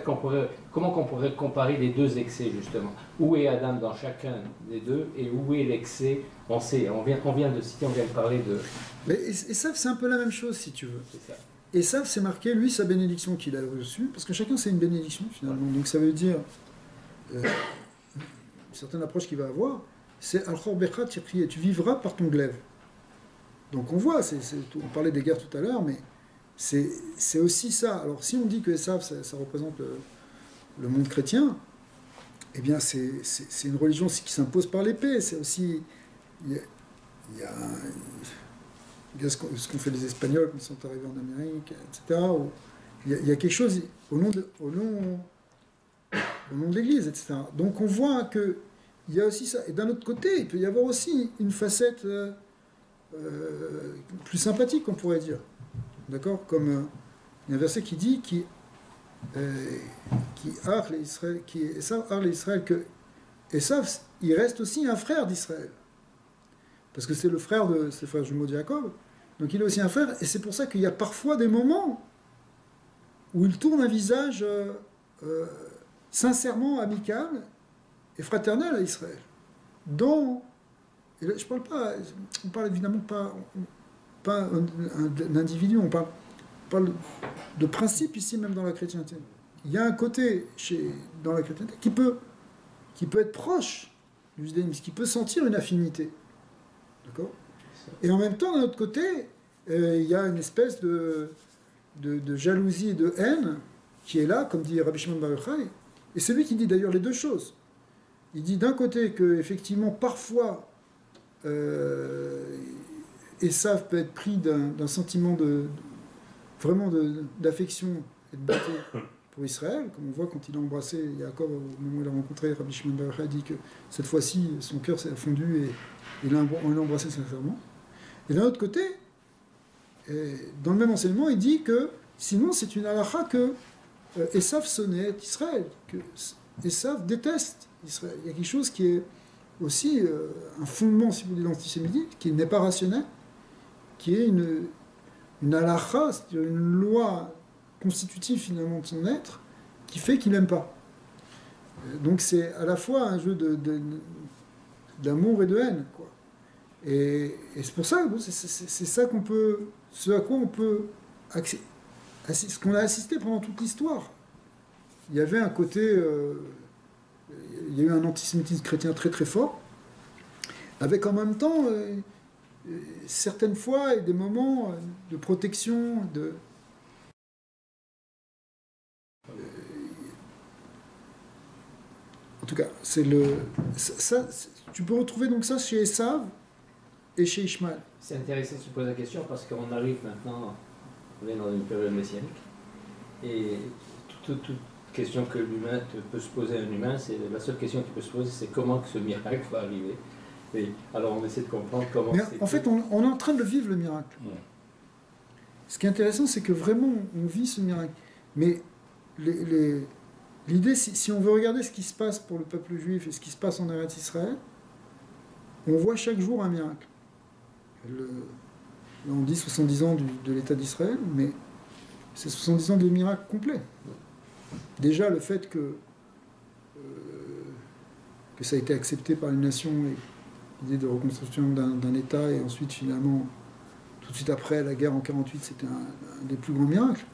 Comment on pourrait comparer les deux excès, justement? Où est Adam dans chacun des deux, et où est l'excès? On vient de parler de... Mais Esav, c'est un peu la même chose, si tu veux. C'est ça. Esav, c'est marqué, lui, sa bénédiction qu'il a reçue, parce que chacun, c'est une bénédiction, finalement. Ouais. Donc ça veut dire, une certaine approche qu'il va avoir, c'est Al-Khor Becha Tirpriye, tu vivras par ton glaive. Donc on voit, on parlait des guerres tout à l'heure, mais c'est aussi ça. Alors si on dit que Esav, ça représente le monde chrétien, eh bien c'est une religion qui s'impose par l'épée. C'est aussi... Il y a ce qu'ont fait les Espagnols quand ils sont arrivés en Amérique, etc. Il y a quelque chose au nom de l'Église, etc. Donc on voit qu'il y a aussi ça. Et d'un autre côté, il peut y avoir aussi une facette plus sympathique, on pourrait dire. D'accord? Comme il y a un verset qui dit qui Esav Israël, que Esav, il reste aussi un frère d'Israël. Parce que c'est le frère jumeau de Jacob. Donc il est aussi un frère, et c'est pour ça qu'il y a parfois des moments où il tourne un visage sincèrement amical et fraternel à Israël. Et là, on parle évidemment pas d'individu, on parle de principe ici, même dans la chrétienté. Il y a un côté dans la chrétienté qui peut être proche du judaïsme, qui peut sentir une affinité. D'accord ? Et en même temps, d'un autre côté, il y a une espèce de jalousie et de haine qui est là, comme dit Rabbi Shimon Bar Yochai. Et c'est lui qui dit d'ailleurs les deux choses. Il dit d'un côté que effectivement parfois Esav peut être pris d'un sentiment vraiment d'affection et de beauté pour Israël, comme on voit quand il a embrassé Jacob au moment où il a rencontré Rabbi Shimon Bar Yochai, a dit que cette fois-ci son cœur s'est fondu et on l'a embrassé sincèrement. Et d'un autre côté, dans le même enseignement, il dit que sinon c'est une halakha que Esav sonnait Israël, que Esav déteste Israël. Il y a quelque chose qui est aussi un fondement, si vous voulez, de l'antisémitisme, qui n'est pas rationnel, qui est une halakha, c'est-à-dire une loi constitutive finalement de son être, qui fait qu'il n'aime pas. Donc c'est à la fois un jeu d'amour et de haine, quoi. Et c'est pour ça, c'est ça qu'on peut, ce à quoi on peut ce qu'on a assisté pendant toute l'histoire. Il y avait un côté, il y a eu un antisémitisme chrétien très très fort, avec en même temps certaines fois des moments de protection, en tout cas, tu peux retrouver donc ça chez Esav et chez Ishmaël. C'est intéressant de se poser la question parce qu'on arrive maintenant, on est dans une période messianique, et toute question que l'humain peut se poser à un humain, c'est la seule question qu'il peut se poser, c'est comment que ce miracle va arriver. Et alors on essaie de comprendre comment. Mais en fait, on est en train de vivre le miracle. Ouais. Ce qui est intéressant, c'est que vraiment, on vit ce miracle. Mais l'idée, si on veut regarder ce qui se passe pour le peuple juif et ce qui se passe en Eretz Israël, on voit chaque jour un miracle. On dit 70 ans de l'État d'Israël, mais c'est 70 ans de miracle complet. Déjà, le fait que ça a été accepté par les nations, et l'idée de reconstruction d'un État, et ensuite, finalement, tout de suite après, la guerre en 48, c'était un des plus grands miracles.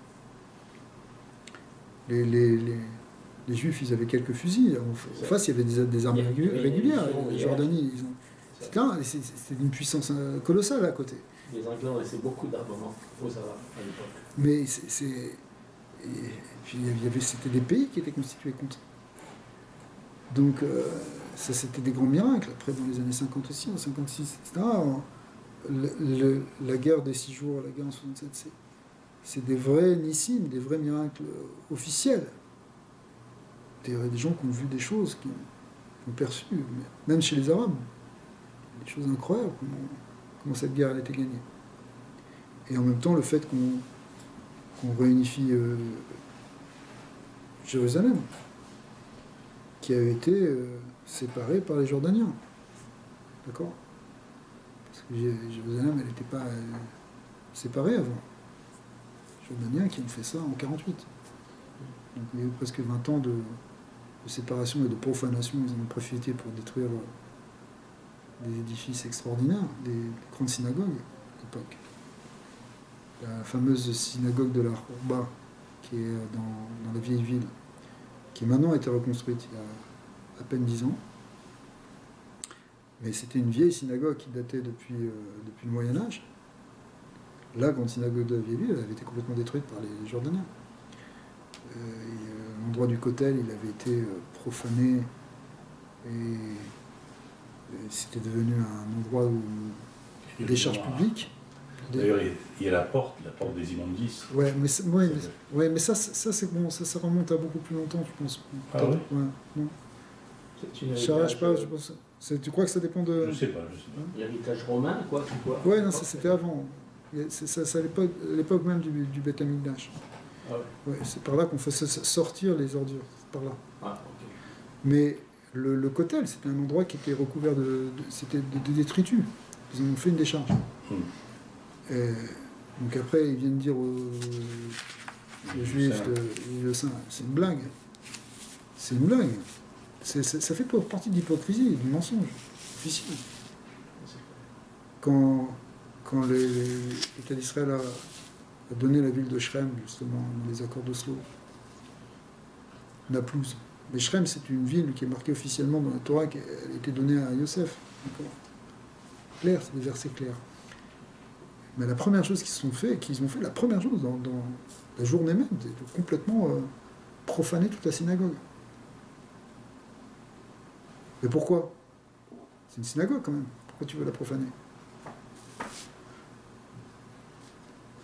Les Juifs, ils avaient quelques fusils. En face, il y avait des armes régulières. La Jordanie, c'était d'une puissance colossale à côté. Les Anglais ont laissé beaucoup d'armements aux Arabes à l'époque. Mais et puis c'était des pays qui étaient constitués contre. Donc ça, c'était des grands miracles. Après, dans les années 50 aussi, en 56, etc., la guerre des 6 jours, la guerre en 67, c'est des vrais nissim, des vrais miracles officiels. Des gens qui ont vu des choses, qui ont perçu, même chez les Arabes, des choses incroyables, comment cette guerre a été gagnée. Et en même temps, le fait qu'on réunifie Jérusalem, qui a été séparée par les Jordaniens. D'accord ? Parce que Jérusalem, elle n'était pas séparée avant. Les Jordaniens qui ont fait ça en 48. Donc il y a eu presque 20 ans de séparation et de profanation. Ils en ont profité pour détruire des édifices extraordinaires, des grandes synagogues à l'époque. La fameuse synagogue de la Hourba, qui est dans la vieille ville, qui maintenant a été reconstruite il y a à peine 10 ans. Mais c'était une vieille synagogue qui datait depuis le Moyen-Âge. La grande synagogue de la vieille ville, elle avait été complètement détruite par les Jordaniens. L'endroit du Kotel, il avait été profané et c'était devenu un endroit où des charges publiques. D'ailleurs, il y a la porte des immondices. Ouais, mais ça c'est bon, ça remonte à beaucoup plus longtemps, je pense. Ah ouais? Ouais, non. Je pense. Tu crois que ça dépend de... Je sais pas. L'héritage romain, quoi, tu vois. Ouais, non, ça c'était avant. C'est à l'époque même du Beth Amikdash. Ah ouais. Ouais, c'est par là qu'on fait sortir les ordures. C'est par là. Ah, ok. Mais le Kotel, c'était un endroit qui était recouvert de détritus. Ils en ont fait une décharge. Donc après, ils viennent dire aux Juifs de Saint, c'est une blague. C'est une blague. Ça fait partie de l'hypocrisie, du mensonge officiel. Quand l'État d'Israël a donné la ville de Shrem, justement, dans les accords d'Oslo, Naplouse. Mais Shrem, c'est une ville qui est marquée officiellement dans la Torah, qui a été donnée à Yosef. Clair, c'est des versets clairs. Mais la première chose qu'ils ont fait, la première chose dans la journée même, c'est de complètement profaner toute la synagogue. Mais pourquoi? C'est une synagogue quand même. Pourquoi tu veux la profaner?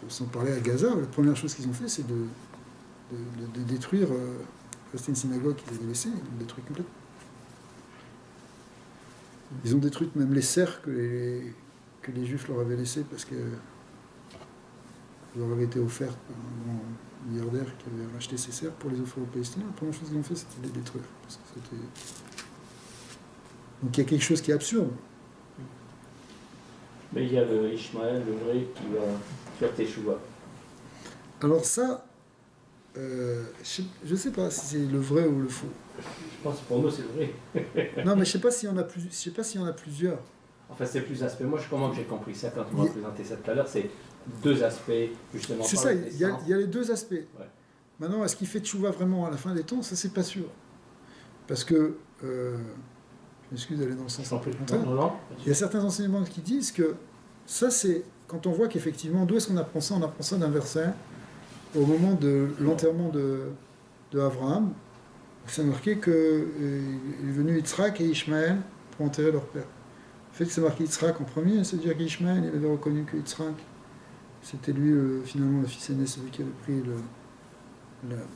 Sans parler à Gaza, la première chose qu'ils ont fait, c'est de de détruire. C'était une synagogue qu'ils avaient laissée, ils l'ont détruite complètement. Ils ont détruit même les serres que les Juifs leur avaient laissées parce que leur avait été offerte par un grand milliardaire qui avait racheté ces serres pour les offrir aux Palestiniens. La première chose qu'ils ont fait, c'était de les détruire. Parce que donc il y a quelque chose qui est absurde. Mais il y a le Ishmaël, le vrai, qui va faire Teshuvah. Alors ça, je ne sais pas si c'est le vrai ou le faux. Je pense que pour nous, c'est le vrai. Non, mais je ne sais pas s'il y en a plusieurs. Enfin, c'est plus aspects. Moi, comment j'ai compris ça quand on m'a présenté ça tout à l'heure, c'est deux aspects, justement. C'est ça, il y a les deux aspects. Ouais. Maintenant, est-ce qu'il fait tchouva vraiment à la fin des temps? Ça, c'est pas sûr. Parce que, je m'excuse d'aller dans le sens un peu contraire, il y a certains enseignements qui disent que ça, c'est quand on voit qu'effectivement, d'où est-ce qu'on apprend ça? On apprend ça d'un verset au moment de l'enterrement de Abraham. C'est marqué qu'il est venu Yitzhak et Ishmaël pour enterrer leur père. Le fait que c'est marqué Yitzhak en premier, c'est-à-dire qu'Ishmaël, il avait reconnu que Yitzhak, c'était lui, finalement, le fils aîné, celui qui avait pris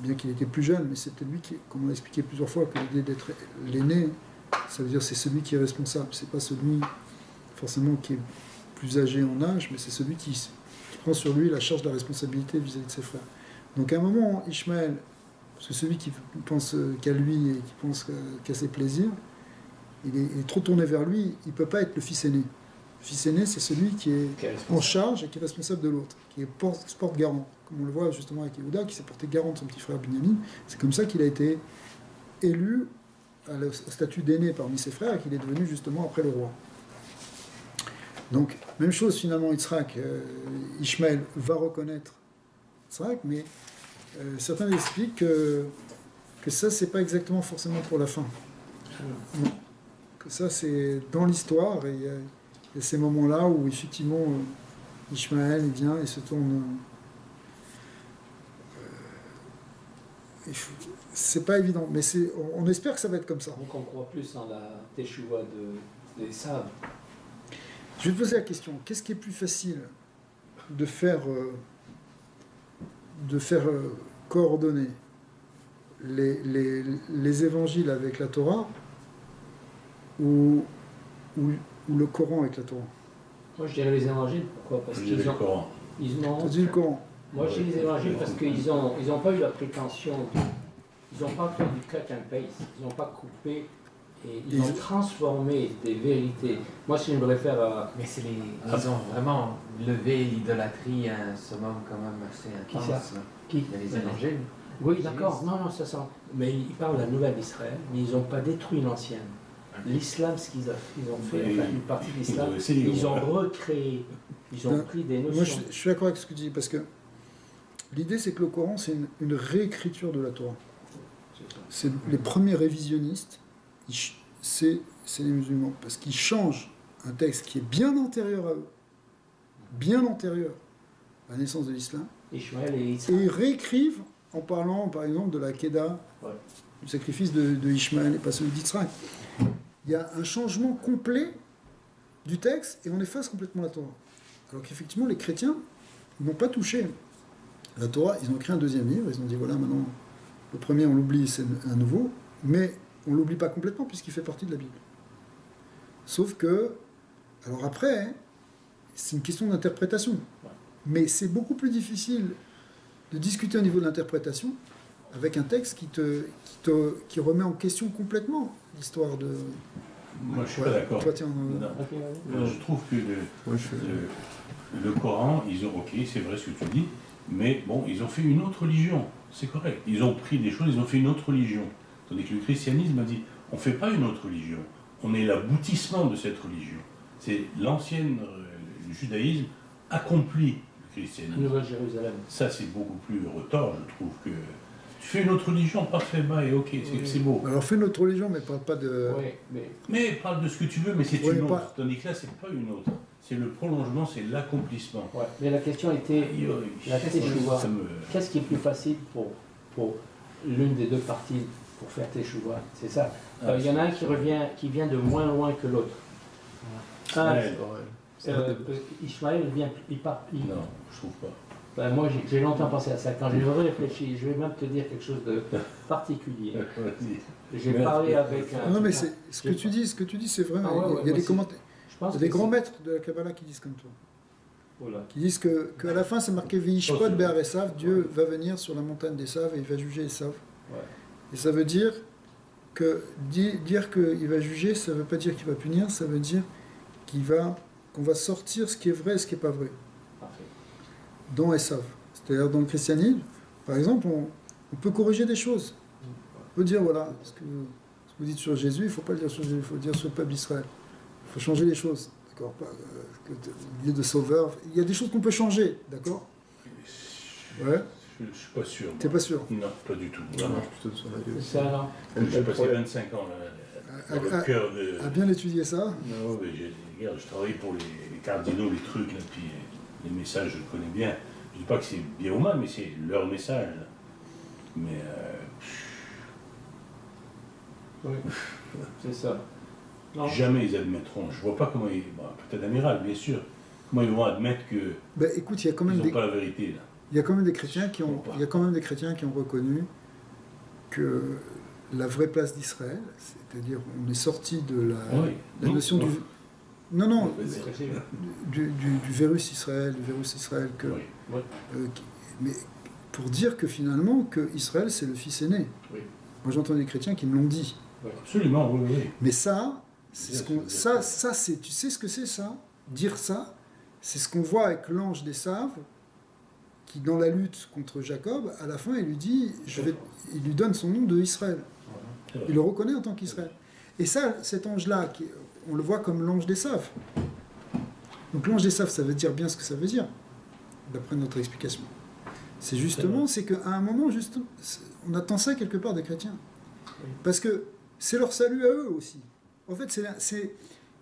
bien qu'il était plus jeune, mais c'était lui qui, comme on l'a expliqué plusieurs fois, que l'idée d'être l'aîné, ça veut dire c'est celui qui est responsable, c'est pas celui forcément qui est plus âgé en âge, mais c'est celui qui prend sur lui la charge de la responsabilité vis-à-vis de ses frères. Donc à un moment, Ishmaël, parce que celui qui pense qu'à lui et qui pense qu'à ses plaisirs, il est trop tourné vers lui, il ne peut pas être le fils aîné. Le fils aîné, c'est celui qui est en charge et qui est responsable de l'autre, qui est porte-garant, comme on le voit justement avec Yehuda, qui s'est porté garant de son petit frère Binyamin. C'est comme ça qu'il a été élu au statut d'aîné parmi ses frères et qu'il est devenu justement après le roi. Donc, même chose finalement, Yitzhak, Ishmaël va reconnaître Yitzhak, mais certains expliquent que ça, c'est pas exactement forcément pour la fin. Non. Que ça, c'est dans l'histoire, et il y a ces moments-là où effectivement Ishmaël vient et se tourne. C'est pas évident, mais on espère que ça va être comme ça. Donc on croit plus en la Teshuvah des sables. Je vais te poser la question, qu'est-ce qui est plus facile de faire coordonner les évangiles avec la Torah ou le Coran avec la Torah? Moi je dirais les évangiles, pourquoi? Parce qu'ils ont... le Coran. Tu dis le Coran? Moi je dis les évangiles parce qu'ils ont pas eu la prétention, ils n'ont pas fait du cut and paste, ils n'ont pas coupé, et ils ont transformé des vérités. Moi si je me réfère à... Mais ils ont vraiment levé l'idolâtrie à un summum quand même assez intense. Qui? Il y a les évangiles. Oui, d'accord, non, ça sent. Mais ils parlent de la nouvelle Israël, mais ils n'ont pas détruit l'ancienne. L'islam, ce qu'ils ont fait, enfin, une partie de l'islam, ils ont recréé, ils ont pris des notions. Moi, je suis d'accord avec ce que tu dis, parce que l'idée, c'est que le Coran, c'est une réécriture de la Torah. C'est les premiers révisionnistes, c'est les musulmans, parce qu'ils changent un texte qui est bien antérieur à eux, bien antérieur à la naissance de l'islam, Ishmaël et et ils réécrivent en parlant, par exemple, de la Kedah, du sacrifice de Ishmaël et pas celui d'Yitzhak. Il y a un changement complet du texte et on efface complètement la Torah. Alors qu'effectivement, les chrétiens n'ont pas touché la Torah. Ils ont écrit un deuxième livre. Ils ont dit, voilà, maintenant, le premier, on l'oublie, c'est un nouveau. Mais on ne l'oublie pas complètement puisqu'il fait partie de la Bible. Sauf que, alors après, c'est une question d'interprétation. Mais c'est beaucoup plus difficile de discuter au niveau de l'interprétation avec un texte qui remet en question complètement l'histoire de... Moi, je suis pas d'accord. Je trouve que le Coran, c'est vrai ce que tu dis, mais bon, ils ont fait une autre religion, c'est correct. Ils ont pris des choses, ils ont fait une autre religion. Tandis que le christianisme a dit, on ne fait pas une autre religion, on est l'aboutissement de cette religion. C'est l'ancienne, le judaïsme accomplit le christianisme. Nouvelle-Jérusalem. Ça, c'est beaucoup plus retors, je trouve, que... Tu fais une autre religion, parfait, et ok, c'est beau. Alors fais une autre religion, mais parle pas de... Oui, mais parle de ce que tu veux, mais c'est une autre. Tandis que là, c'est pas une autre. C'est le prolongement, c'est l'accomplissement. Ouais. Mais la question était, qu'est-ce qui est plus facile pour l'une des deux parties pour faire Teshuvah? C'est ça. Il y en a un qui vient de moins loin que l'autre. Ishmaël Ishmaël vient, il part. Non, je trouve pas. Ben, moi, j'ai longtemps pensé à ça. Quand j'ai réfléchi, je vais même te dire quelque chose de particulier. J'ai parlé avec un... Non, mais ce que tu dis, c'est vrai. Il y a des commentaires. Il y a des grands maîtres de la Kabbalah qui disent comme toi. Voilà. Qui disent qu'à la fin, c'est marqué Vishpot Be'ar Esav, Dieu va venir sur la montagne d'Esav et il va juger Esav. Ouais. Et ça veut dire dire qu'il va juger, ça ne veut pas dire qu'il va punir, ça veut dire qu'on va sortir ce qui est vrai et ce qui n'est pas vrai. Parfait. Dans Esav. C'est-à-dire dans le christianisme, par exemple, on peut corriger des choses. On peut dire, voilà, ce que vous dites sur Jésus, il ne faut pas le dire sur Jésus, il faut le dire sur le peuple d'Israël. Il faut changer les choses. D'accord, lieu de sauveur. Il y a des choses qu'on peut changer, d'accord? Ouais. Je ne suis pas sûr. T'es pas sûr? Non, pas du tout. Non, je plutôt sur la Bible. Ça, non. J'ai passé 25 ans là, dans le cœur de... À bien étudier ça? Non, mais je travaille pour les cardinaux, les trucs, là, puis les messages, je le connais bien. Je ne dis pas que c'est bien ou mal, mais c'est leur message. Là. Mais... Oui, c'est ça. Non. Jamais ils admettront. Je vois pas comment ils... Bon, peut-être amiral, bien sûr. Comment ils vont admettre que... Ben, écoute, il y a quand même ils n'ont pas la vérité, là. Il y a quand même des chrétiens qui ont, reconnu que la vraie place d'Israël, c'est-à-dire on est sorti de la notion du... Non, du virus Israël, que... Oui. Mais pour dire que finalement, que Israël, c'est le fils aîné. Oui. Moi, j'entends des chrétiens qui me l'ont dit. Oui, absolument, oui. Mais ça, c'est tu sais ce que c'est ça? Dire ça, c'est ce qu'on voit avec l'ange d'Esav, qui, dans la lutte contre Jacob, à la fin, il lui dit, il lui donne son nom de Israël. Il le reconnaît en tant qu'Israël. Et ça, cet ange-là, on le voit comme l'ange d'Esav. Donc l'ange d'Esav, ça veut dire bien ce que ça veut dire, d'après notre explication. C'est justement, c'est qu'à un moment, on attend ça quelque part des chrétiens. Parce que c'est leur salut à eux aussi. En fait, c'est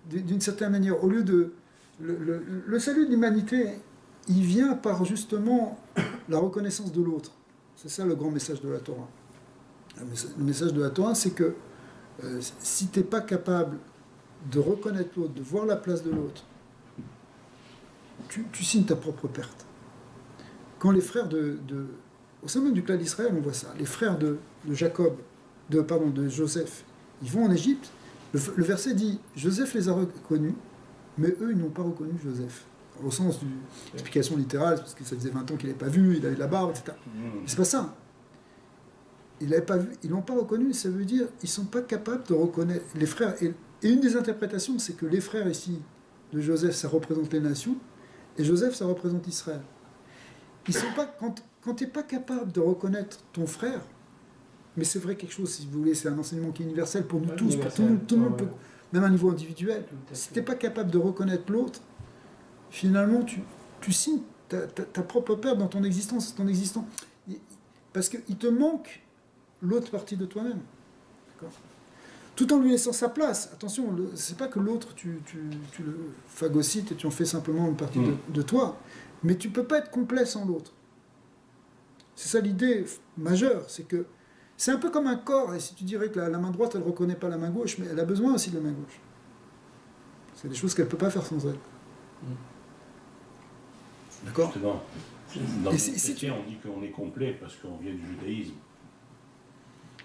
d'une certaine manière, au lieu de... Le salut de l'humanité, il vient par justement la reconnaissance de l'autre. C'est ça le grand message de la Torah. Le message de la Torah, c'est que si tu n'es pas capable de reconnaître l'autre, de voir la place de l'autre, tu signes ta propre perte. Quand les frères au sein même du clan d'Israël, on voit ça, les frères de Joseph, ils vont en Égypte, le verset dit, Joseph les a reconnus, mais eux, ils n'ont pas reconnu Joseph. Au sens de l'explication littérale, parce que ça faisait 20 ans qu'il n'avait pas vu, il avait de la barbe, etc. C'est pas ça. Ils l'ont pas reconnu, ça veut dire ils ne sont pas capables de reconnaître les frères. Et une des interprétations, c'est que les frères ici de Joseph, ça représente les nations, et Joseph, ça représente Israël. Ils sont pas, quand tu n'es pas capable de reconnaître ton frère, mais c'est vrai quelque chose, si vous voulez, c'est un enseignement qui est universel pour nous tous, pour tout le monde peut, même à un niveau individuel. Si tu n'es pas capable de reconnaître l'autre, finalement, tu signes ta propre perte dans ton existence, c'est ton existence. Parce qu'il te manque l'autre partie de toi-même. D'accord ? Tout en lui laissant sa place. Attention, c'est pas que l'autre, tu le phagocytes et tu en fais simplement une partie de toi. Mais tu peux pas être complet sans l'autre. C'est ça l'idée majeure. C'est que c'est un peu comme un corps. Et si tu dirais que la main droite, elle ne reconnaît pas la main gauche, mais elle a besoin aussi de la main gauche. C'est des choses qu'elle ne peut pas faire sans elle. D'accord. Justement, dans le chrétien, on dit qu'on est complet parce qu'on vient du judaïsme.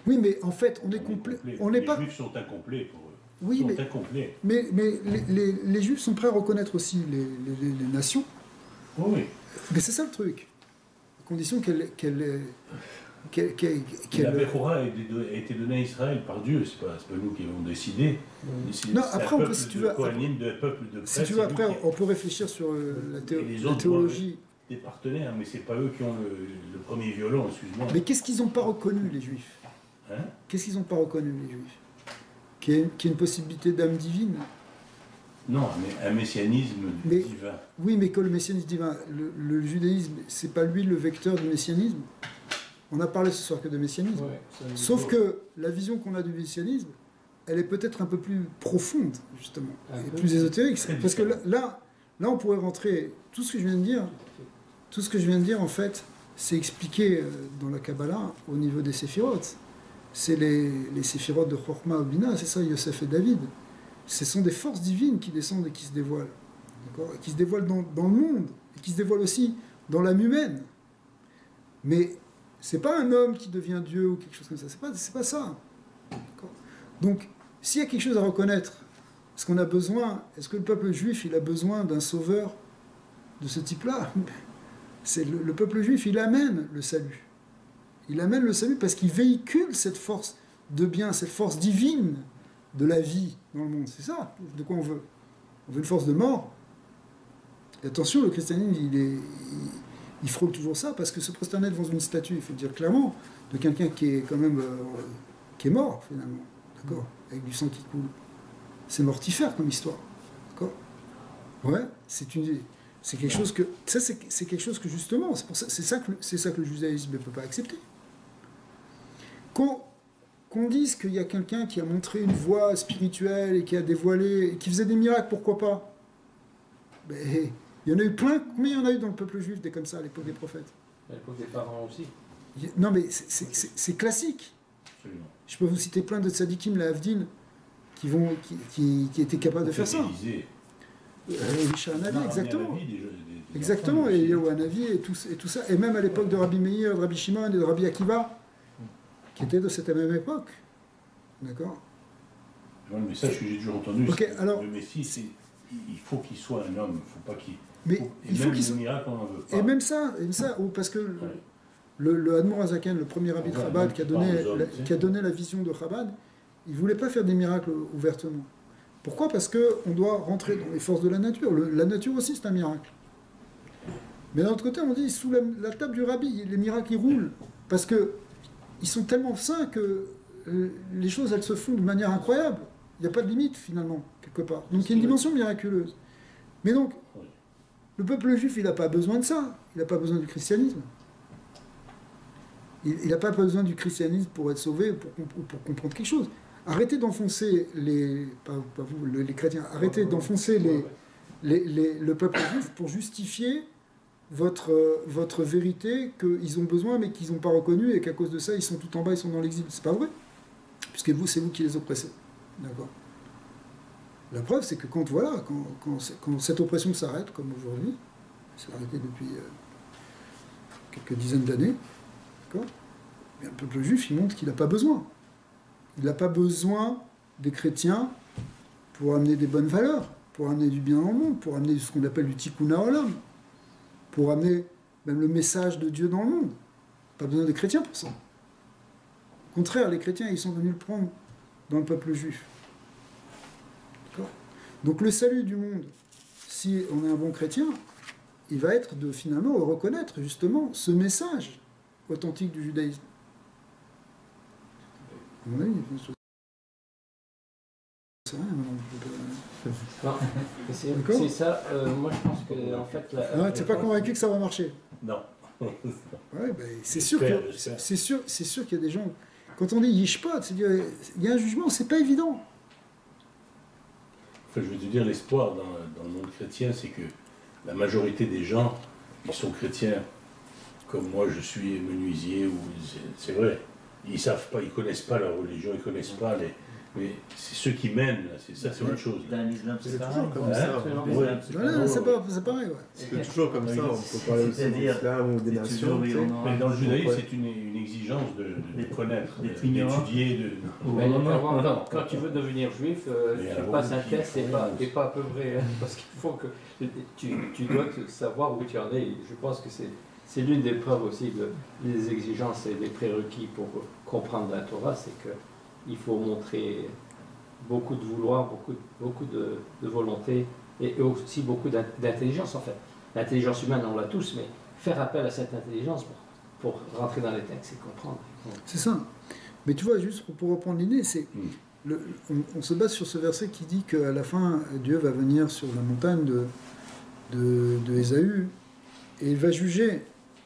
Oui, mais en fait, on est complet. Les Juifs sont incomplets pour eux. Oui, mais les Juifs sont prêts à reconnaître aussi les nations. Oui. Mais c'est ça le truc. À condition qu'elle la Bechora a été donnée à Israël par Dieu, c'est pas nous qui avons décidé. Non, après, on peut, si tu veux, si tu veux, après, on peut réfléchir sur la théologie. Des partenaires, mais c'est pas eux qui ont le premier violon, excuse-moi. Mais qu'est-ce qu'ils n'ont pas reconnu, les Juifs? Qu'est-ce qu'ils n'ont pas reconnu, les Juifs? Qu'il y ait une possibilité d'âme divine? Non, mais un messianisme divin. Oui, mais que le messianisme divin, le judaïsme, c'est pas lui le vecteur du messianisme. On a parlé ce soir que de messianisme. Ouais, sauf que la vision qu'on a du messianisme, elle est peut-être un peu plus profonde, justement, et plus ésotérique. Parce que là, on pourrait rentrer... Tout ce que je viens de dire, en fait, c'est expliqué dans la Kabbalah au niveau des séphirotes. C'est les séphirotes de Chorma ou Bina, c'est ça, Yosef et David. Ce sont des forces divines qui descendent et qui se dévoilent. D'accord ? Qui se dévoilent dans le monde, et qui se dévoilent aussi dans l'âme humaine. Mais c'est pas un homme qui devient Dieu ou quelque chose comme ça. C'est pas ça. Donc, s'il y a quelque chose à reconnaître, est-ce qu'on a besoin, est-ce que le peuple juif, il a besoin d'un sauveur de ce type-là? C'est le peuple juif, il amène le salut. Il amène le salut parce qu'il véhicule cette force de bien, cette force divine de la vie dans le monde. C'est ça, de quoi on veut. On veut une force de mort. Et attention, le christianisme, il frôle toujours ça, parce que se prosterner devant une statue, il faut le dire clairement, de quelqu'un qui est quand même qui est mort, finalement. D'accord? Avec du sang qui coule. C'est mortifère comme histoire. D'accord? Ouais, c'est quelque chose que... Ça, c'est quelque chose que, justement, c'est ça que le judaïsme ne peut pas accepter. Qu'on dise qu'il y a quelqu'un qui a montré une voie spirituelle et qui a dévoilé, et qui faisait des miracles, pourquoi pas? Ben, il y en a eu plein. Combien il y en a eu dans le peuple juif des comme ça à l'époque des prophètes? À l'époque des parents aussi. Non, mais c'est classique. Absolument. Je peux vous citer plein de tzadikim, la Havdin, qui étaient capables de faire ça. Elisha Hanavi, exactement. Exactement, et Eliyahu Hanavi et tout ça. Et même à l'époque de Rabbi Meir, de Rabbi Shimon et de Rabbi Akiva, qui étaient de cette même époque. D'accord? Le message que j'ai toujours entendu, c'est que le Messie, il faut qu'il soit un homme, il ne faut pas qu'il... il faut qu'il soit... miracle, on n'en veut pas. Et même ça, parce que le Admor Hazaken, le premier rabbi de Chabad, qui a donné la vision de Chabad, il ne voulait pas faire des miracles ouvertement. Pourquoi? Parce qu'on doit rentrer dans les forces de la nature. La nature aussi, c'est un miracle. Mais d'un autre côté, on dit, sous la table du rabbi, les miracles, ils roulent. Parce qu'ils sont tellement saints que les choses, elles se font de manière incroyable. Il n'y a pas de limite, finalement, quelque part. Donc il y a une dimension miraculeuse. Mais donc, le peuple juif, il n'a pas besoin de ça. Il n'a pas besoin du christianisme. Il n'a pas besoin du christianisme pour être sauvé, pour comprendre quelque chose. Arrêtez d'enfoncer les chrétiens, arrêtez d'enfoncer le peuple juif pour justifier votre vérité qu'ils ont besoin mais qu'ils n'ont pas reconnue et qu'à cause de ça ils sont tout en bas, ils sont dans l'exil. C'est pas vrai, puisque c'est vous qui les oppressez. D'accord. La preuve, c'est que quand cette oppression s'arrête, comme aujourd'hui, c'est arrêté depuis quelques dizaines d'années, d'accord, le peuple juif, il montre qu'il n'a pas besoin. Il n'a pas besoin des chrétiens pour amener des bonnes valeurs, pour amener du bien dans le monde, pour amener ce qu'on appelle du tikkun olam, pour amener même le message de Dieu dans le monde. Pas besoin des chrétiens pour ça. Au contraire, les chrétiens, ils sont venus le prendre dans le peuple juif. D'accord ? Donc le salut du monde, si on est un bon chrétien, il va être de finalement reconnaître justement ce message authentique du judaïsme. À mon avis, c'est rien, c'est ça, moi je pense que en fait... Tu n'es pas convaincu que ça va marcher? Non. Ouais, ben, c'est sûr qu'il y a des gens... Quand on dit yishpot, c'est-à-dire il y a un jugement, c'est pas évident. Enfin, je veux te dire, l'espoir dans le monde chrétien, c'est que la majorité des gens qui sont chrétiens, comme moi je suis menuisier, c'est vrai, ils savent pas, ils connaissent pas leur religion, ils connaissent pas les... Mais c'est ceux qui mènent, là, c'est ça, c'est autre chose. Dans l'islam, c'est toujours comme ça. C'est pareil, ouais. C'est toujours comme ça, on peut parler aussi de l'islam ou des nations. Mais dans le judaïsme, c'est une exigence de connaître, d'étudier, Quand tu veux devenir juif, tu passes un test et pas à peu près, parce qu'il faut que tu dois savoir où tu en es. Je pense que c'est l'une des preuves aussi des exigences et des prérequis pour comprendre la Torah, c'est que il faut montrer beaucoup de vouloir, beaucoup de volonté et aussi beaucoup d'intelligence en fait. L'intelligence humaine, on l'a tous, mais faire appel à cette intelligence pour rentrer dans les textes et comprendre. C'est ça. Mais tu vois, juste pour reprendre l'idée, c'est on se base sur ce verset qui dit qu'à la fin, Dieu va venir sur la montagne de Ésaü et il va juger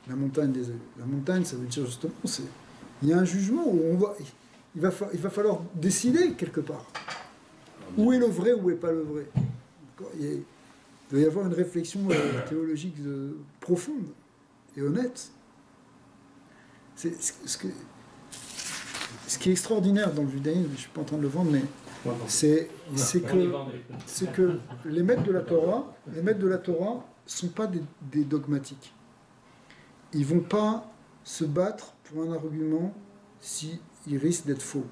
la montagne d'Ésaü. La montagne, ça veut dire justement, il y a un jugement où il va falloir décider quelque part. Où est le vrai, où n'est pas le vrai. Il doit y avoir une réflexion théologique profonde et honnête. Ce qui est extraordinaire dans le judaïsme, je ne suis pas en train de le vendre, mais c'est que les maîtres de la Torah ne sont pas des dogmatiques. ils vont pas se battre pour un argument s'il risque d'être faux.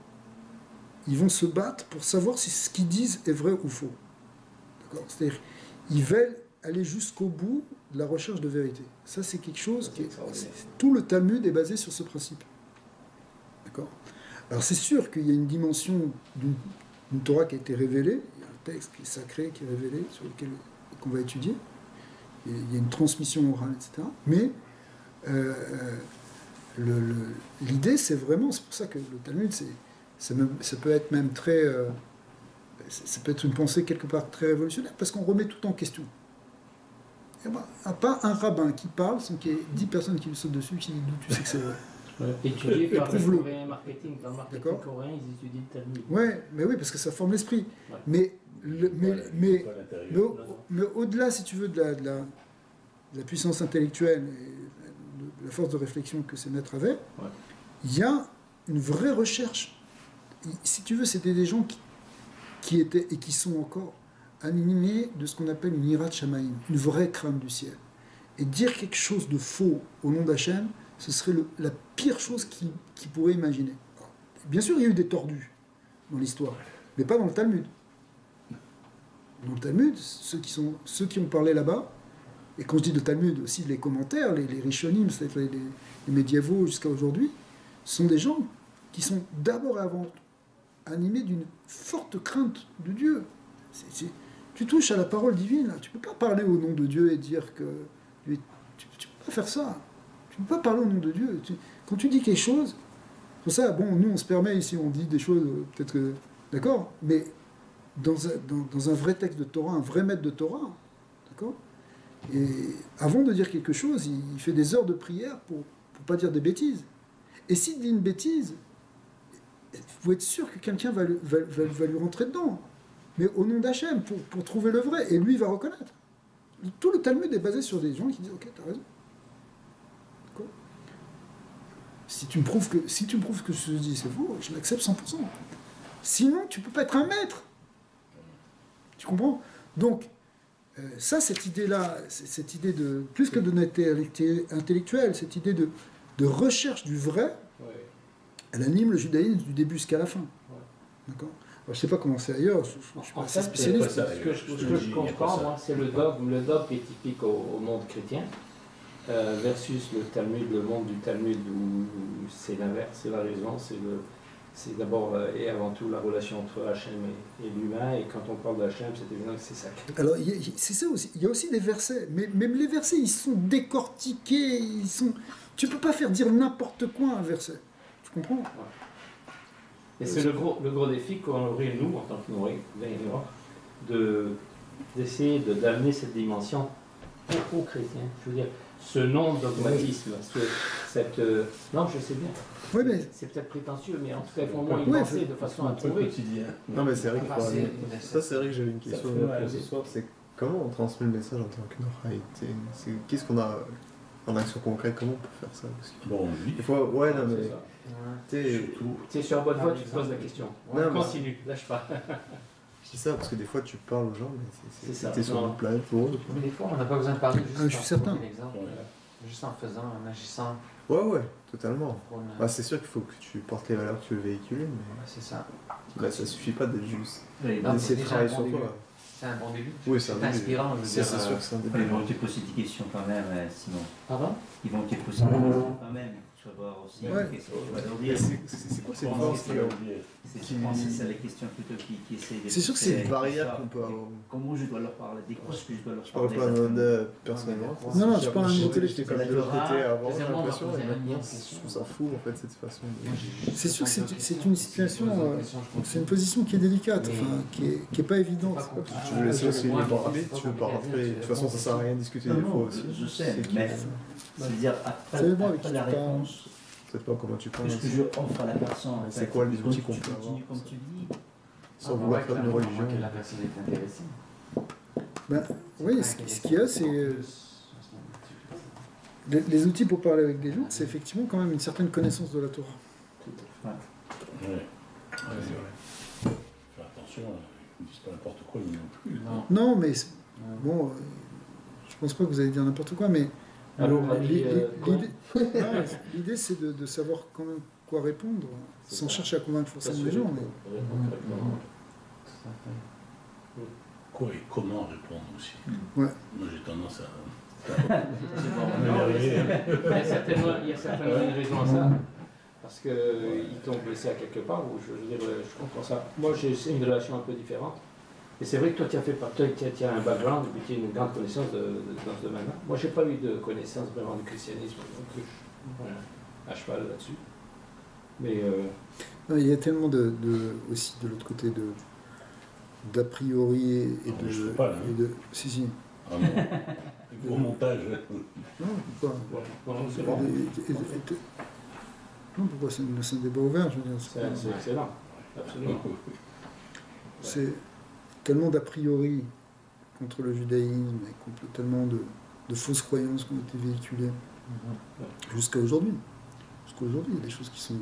Ils vont se battre pour savoir si ce qu'ils disent est vrai ou faux. D'accord ? C'est-à-dire, ils veulent aller jusqu'au bout de la recherche de vérité. Ça, c'est quelque chose qui tout le Talmud est basé sur ce principe. D'accord ? Alors, c'est sûr qu'il y a une dimension d'une Torah qui a été révélée, il y a un texte qui est sacré, qui est révélé, sur lequel qu'on va étudier. Il y a une transmission orale, etc. Mais l'idée, c'est vraiment, c'est pour ça que le Talmud, ça peut être même très... ça peut être une pensée quelque part très révolutionnaire, parce qu'on remet tout en question. Il n'y a pas un rabbin qui parle sans qu'il y ait 10 personnes qui lui sautent dessus, qui disent d'où tu sais que c'est vrai. Étudié par le coréen marketing. Dans le marketing coréen, ils étudient le Talmud. Ouais, mais oui, parce que ça forme l'esprit. Ouais. Mais au-delà, si tu veux, de la puissance intellectuelle et de la force de réflexion que ces maîtres avaient, il y a une vraie recherche. Si tu veux, c'était des gens qui étaient et qui sont encore animés de ce qu'on appelle une hirat shamaïm, une vraie crainte du ciel. Et dire quelque chose de faux au nom d'Hachem, ce serait la pire chose qu'ils pourraient imaginer. Alors, bien sûr, il y a eu des tordus dans l'histoire, mais pas dans le Talmud. Dans le Talmud, ceux qui ont parlé là-bas, et quand je dis le Talmud, aussi les commentaires, les Rishonim, c'est-à-dire les médiévaux jusqu'à aujourd'hui, sont des gens qui sont d'abord et avant animés d'une forte crainte de Dieu. Tu touches à la parole divine, là. Tu ne peux pas parler au nom de Dieu et dire que... Tu ne peux pas faire ça. Tu ne peux pas parler au nom de Dieu. Quand tu dis quelque chose, c'est pour ça, bon, nous on se permet ici, on dit des choses, peut-être que... D'accord ? Mais dans un vrai texte de Torah, un vrai maître de Torah, d'accord ? Et avant de dire quelque chose, il fait des heures de prière pour ne pas dire des bêtises. Et s'il dit une bêtise, il faut être sûr que quelqu'un va lui rentrer dedans. Mais au nom d'Hachem, pour trouver le vrai. Et lui, il va reconnaître. Tout le Talmud est basé sur des gens qui disent « Ok, t'as raison. » D'accord ? Si tu me prouves que ce que je dis c'est faux, je l'accepte 100%. Sinon, tu ne peux pas être un maître. Tu comprends ? Donc, ça, cette idée-là, cette idée de, plus que d'honnêteté intellectuelle, cette idée de recherche du vrai, elle anime le judaïsme du début jusqu'à la fin. D'accord ? Alors, je ne sais pas comment c'est ailleurs, je ne suis pas assez spécialiste. Ce que je comprends, moi, c'est le dogme. Le dogme est typique au monde chrétien, versus le Talmud, le monde du Talmud où c'est l'inverse, c'est la raison, c'est d'abord et avant tout la relation entre Hachem et l'humain, et quand on parle d'Hachem, c'est évident que c'est sacré. Alors, c'est ça aussi. Il y a aussi des versets, mais même les versets, ils sont décortiqués, tu ne peux pas faire dire n'importe quoi à un verset. Tu comprends ? Et c'est le gros défi qu'on aurait, nous, en tant que Noirs, d'essayer d'amener cette dimension aux chrétiens. Je veux dire, ce non-dogmatisme, non, je sais bien. Oui, mais... C'est peut-être prétentieux, mais en tout cas, il faut au moins y penser de façon à trouver. Non, mais c'est vrai que c'est vrai que j'avais une question ce soir, c'est comment on transmet le message en tant que Noraïté ? Qu'est-ce qu'on a en action concrète, comment on peut faire ça ? Bon, des fois, ouais, non, mais... T'es sur la bonne voie, tu te poses la question. Continue, lâche pas. Je dis ça parce que des fois tu parles aux gens, mais t'es sur une planète pour eux. Mais des fois on n'a pas besoin de parler juste je suis certain. Juste en faisant, en agissant. Ouais, totalement. C'est sûr qu'il faut que tu portes les valeurs que tu veux véhiculer, mais c'est ça. Ça suffit pas d'être juste. D'essayer de travailler sur toi. C'est un bon début. Oui, c'est inspirant. C'est sûr que c'est un début. Ils vont te poser des questions quand même, Simon. Pardon ? Ils vont te poser des questions quand même. Savoir aussi qu'est-ce que tu vas leur dire. C'est quoi ces forces C'est les questions plutôt qui essaient de... C'est sûr que c'est une barrière qu'on peut avoir. Comment je dois leur parler, des quoi que je dois leur parler. Je parle pas personnellement. Non, je parle à un niveau télé. J'étais comme de l'autre côté avant, j'ai l'impression, et maintenant je trouve ça fou en fait cette façon de... C'est sûr que c'est une situation, c'est une position qui est délicate, qui est pas évidente. Tu veux laisser aussi libre arbitre, tu veux pas rentrer, de toute façon ça sert à rien de discuter des fois aussi. Je sais, mais c'est-à-dire après la réponse, peut-être pas comment tu penses. Ce que je offre à la personne. C'est quoi les outils qu'on peut avoir comme tu dis, sans vouloir faire de religion. Que la personne est intéressée. Oui, ce qu'il y a, c'est... Les outils pour parler avec des gens, c'est effectivement quand même une certaine connaissance de la Torah. Ouais, c'est vrai. Faire attention, ils ne disent pas n'importe quoi, ils non plus. Non, mais bon, je pense pas que vous allez dire n'importe quoi, mais Alors, l'idée, c'est de savoir quand même quoi répondre, sans chercher à convaincre forcément les gens. Mais... Quoi et comment répondre aussi. Ouais. Moi, j'ai tendance à... Il y a certainement une raison à ça. Parce qu'ils t'ont blessé à quelque part, ou je veux dire, je comprends ça. Moi, j'ai une relation un peu différente. Et c'est vrai que toi, tu as un background, et puis tu as une grande connaissance dans ce domaine-là. Moi, je n'ai pas eu de connaissance vraiment du christianisme, donc voilà, à cheval là-dessus. Mais... il y a tellement aussi de l'autre côté d'a priori et de... Je sais pas, là. Si. Ah non. Gros montage. Non, pourquoi Non, pourquoi c'est un débat ouvert, je veux dire. C'est excellent, absolument. C'est tellement d'a priori contre le judaïsme et contre tellement de fausses croyances qui ont été véhiculées jusqu'à aujourd'hui. Jusqu'à aujourd'hui, il y a des choses qui sont...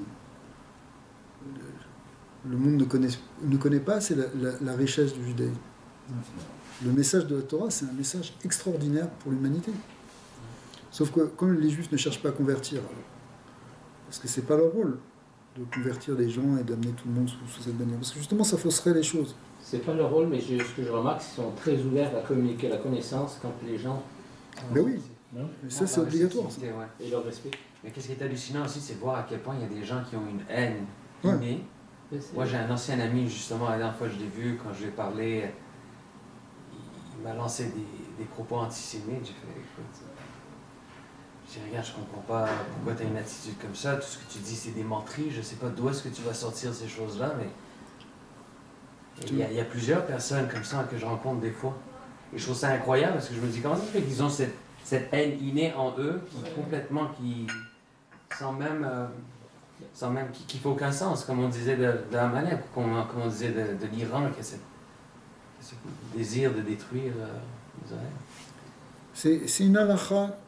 Le monde ne connaît pas, c'est la richesse du judaïsme. Le message de la Torah, c'est un message extraordinaire pour l'humanité. Sauf que comme les Juifs ne cherchent pas à convertir, parce que c'est pas leur rôle de convertir les gens et d'amener tout le monde sous cette bannière, parce que justement ça fausserait les choses. C'est pas leur rôle, mais ce que je remarque, c'est qu'ils sont très ouverts à communiquer la connaissance quand les gens... Ben oui, mais ça c'est obligatoire. Et leur respect. Mais qu'est-ce qui est hallucinant aussi, c'est de voir à quel point il y a des gens qui ont une haine innée. Moi j'ai un ancien ami, justement, la dernière fois que je l'ai vu, quand je lui ai parlé, il m'a lancé des propos antisémites. J'ai fait, écoute, je dis, regarde, je comprends pas pourquoi tu as une attitude comme ça, tout ce que tu dis c'est des menteries, je sais pas d'où est-ce que tu vas sortir ces choses-là, mais il y a plusieurs personnes comme ça que je rencontre des fois. Et je trouve ça incroyable parce que je me dis, comment ça se fait qu'ils ont cette haine innée en eux, sans même qui fait aucun sens, comme on disait de Amalek, comme on disait de l'Iran, qui a ce désir de détruire Israël. C'est une halakha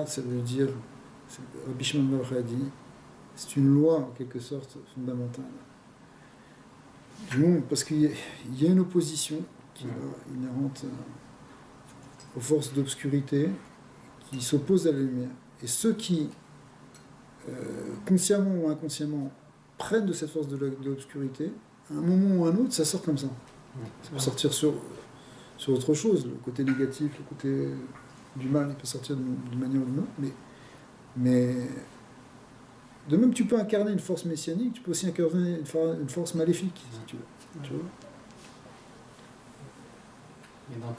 ça veut dire, Rabbi Shimon Bar Yochai a dit, c'est une loi en quelque sorte fondamentale. Du monde, parce qu'il y a une opposition qui est inhérente aux forces d'obscurité qui s'opposent à la lumière. Et ceux qui, consciemment ou inconsciemment, prennent de cette force de l'obscurité, à un moment ou à un autre, ça sort comme ça. Ça peut sortir sur autre chose, le côté négatif, le côté du mal, il peut sortir d'une manière ou d'une autre, mais de même tu peux incarner une force messianique, tu peux aussi incarner une force maléfique, si tu veux. Tu vois. Et dans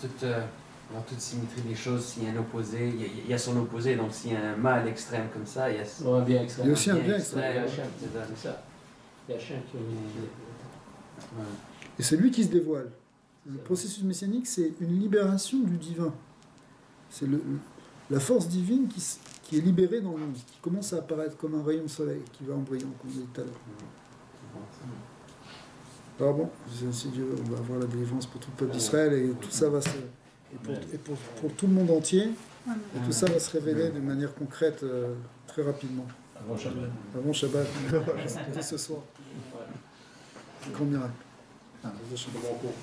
toute symétrie des choses, s'il y a un opposé, il y a son opposé, donc s'il y a un mal extrême comme ça, il y a un bien extrême. Il y a aussi un bien extrême. C'est ça. Il y a Hachem qui Et c'est lui qui se dévoile. Le processus messianique, c'est une libération du divin. C'est la force divine qui est libérée dans le monde, qui commence à apparaître comme un rayon de soleil, qui va en brillant, comme on dit tout à l'heure. Alors bon, si Dieu, on va avoir la délivrance pour tout le peuple d'Israël, et tout ça va se... Et pour tout le monde entier, et tout ça va se révéler de manière concrète très rapidement. Avant Shabbat. Avant Shabbat, dès ce soir. C'est un grand miracle. C'est bon cours.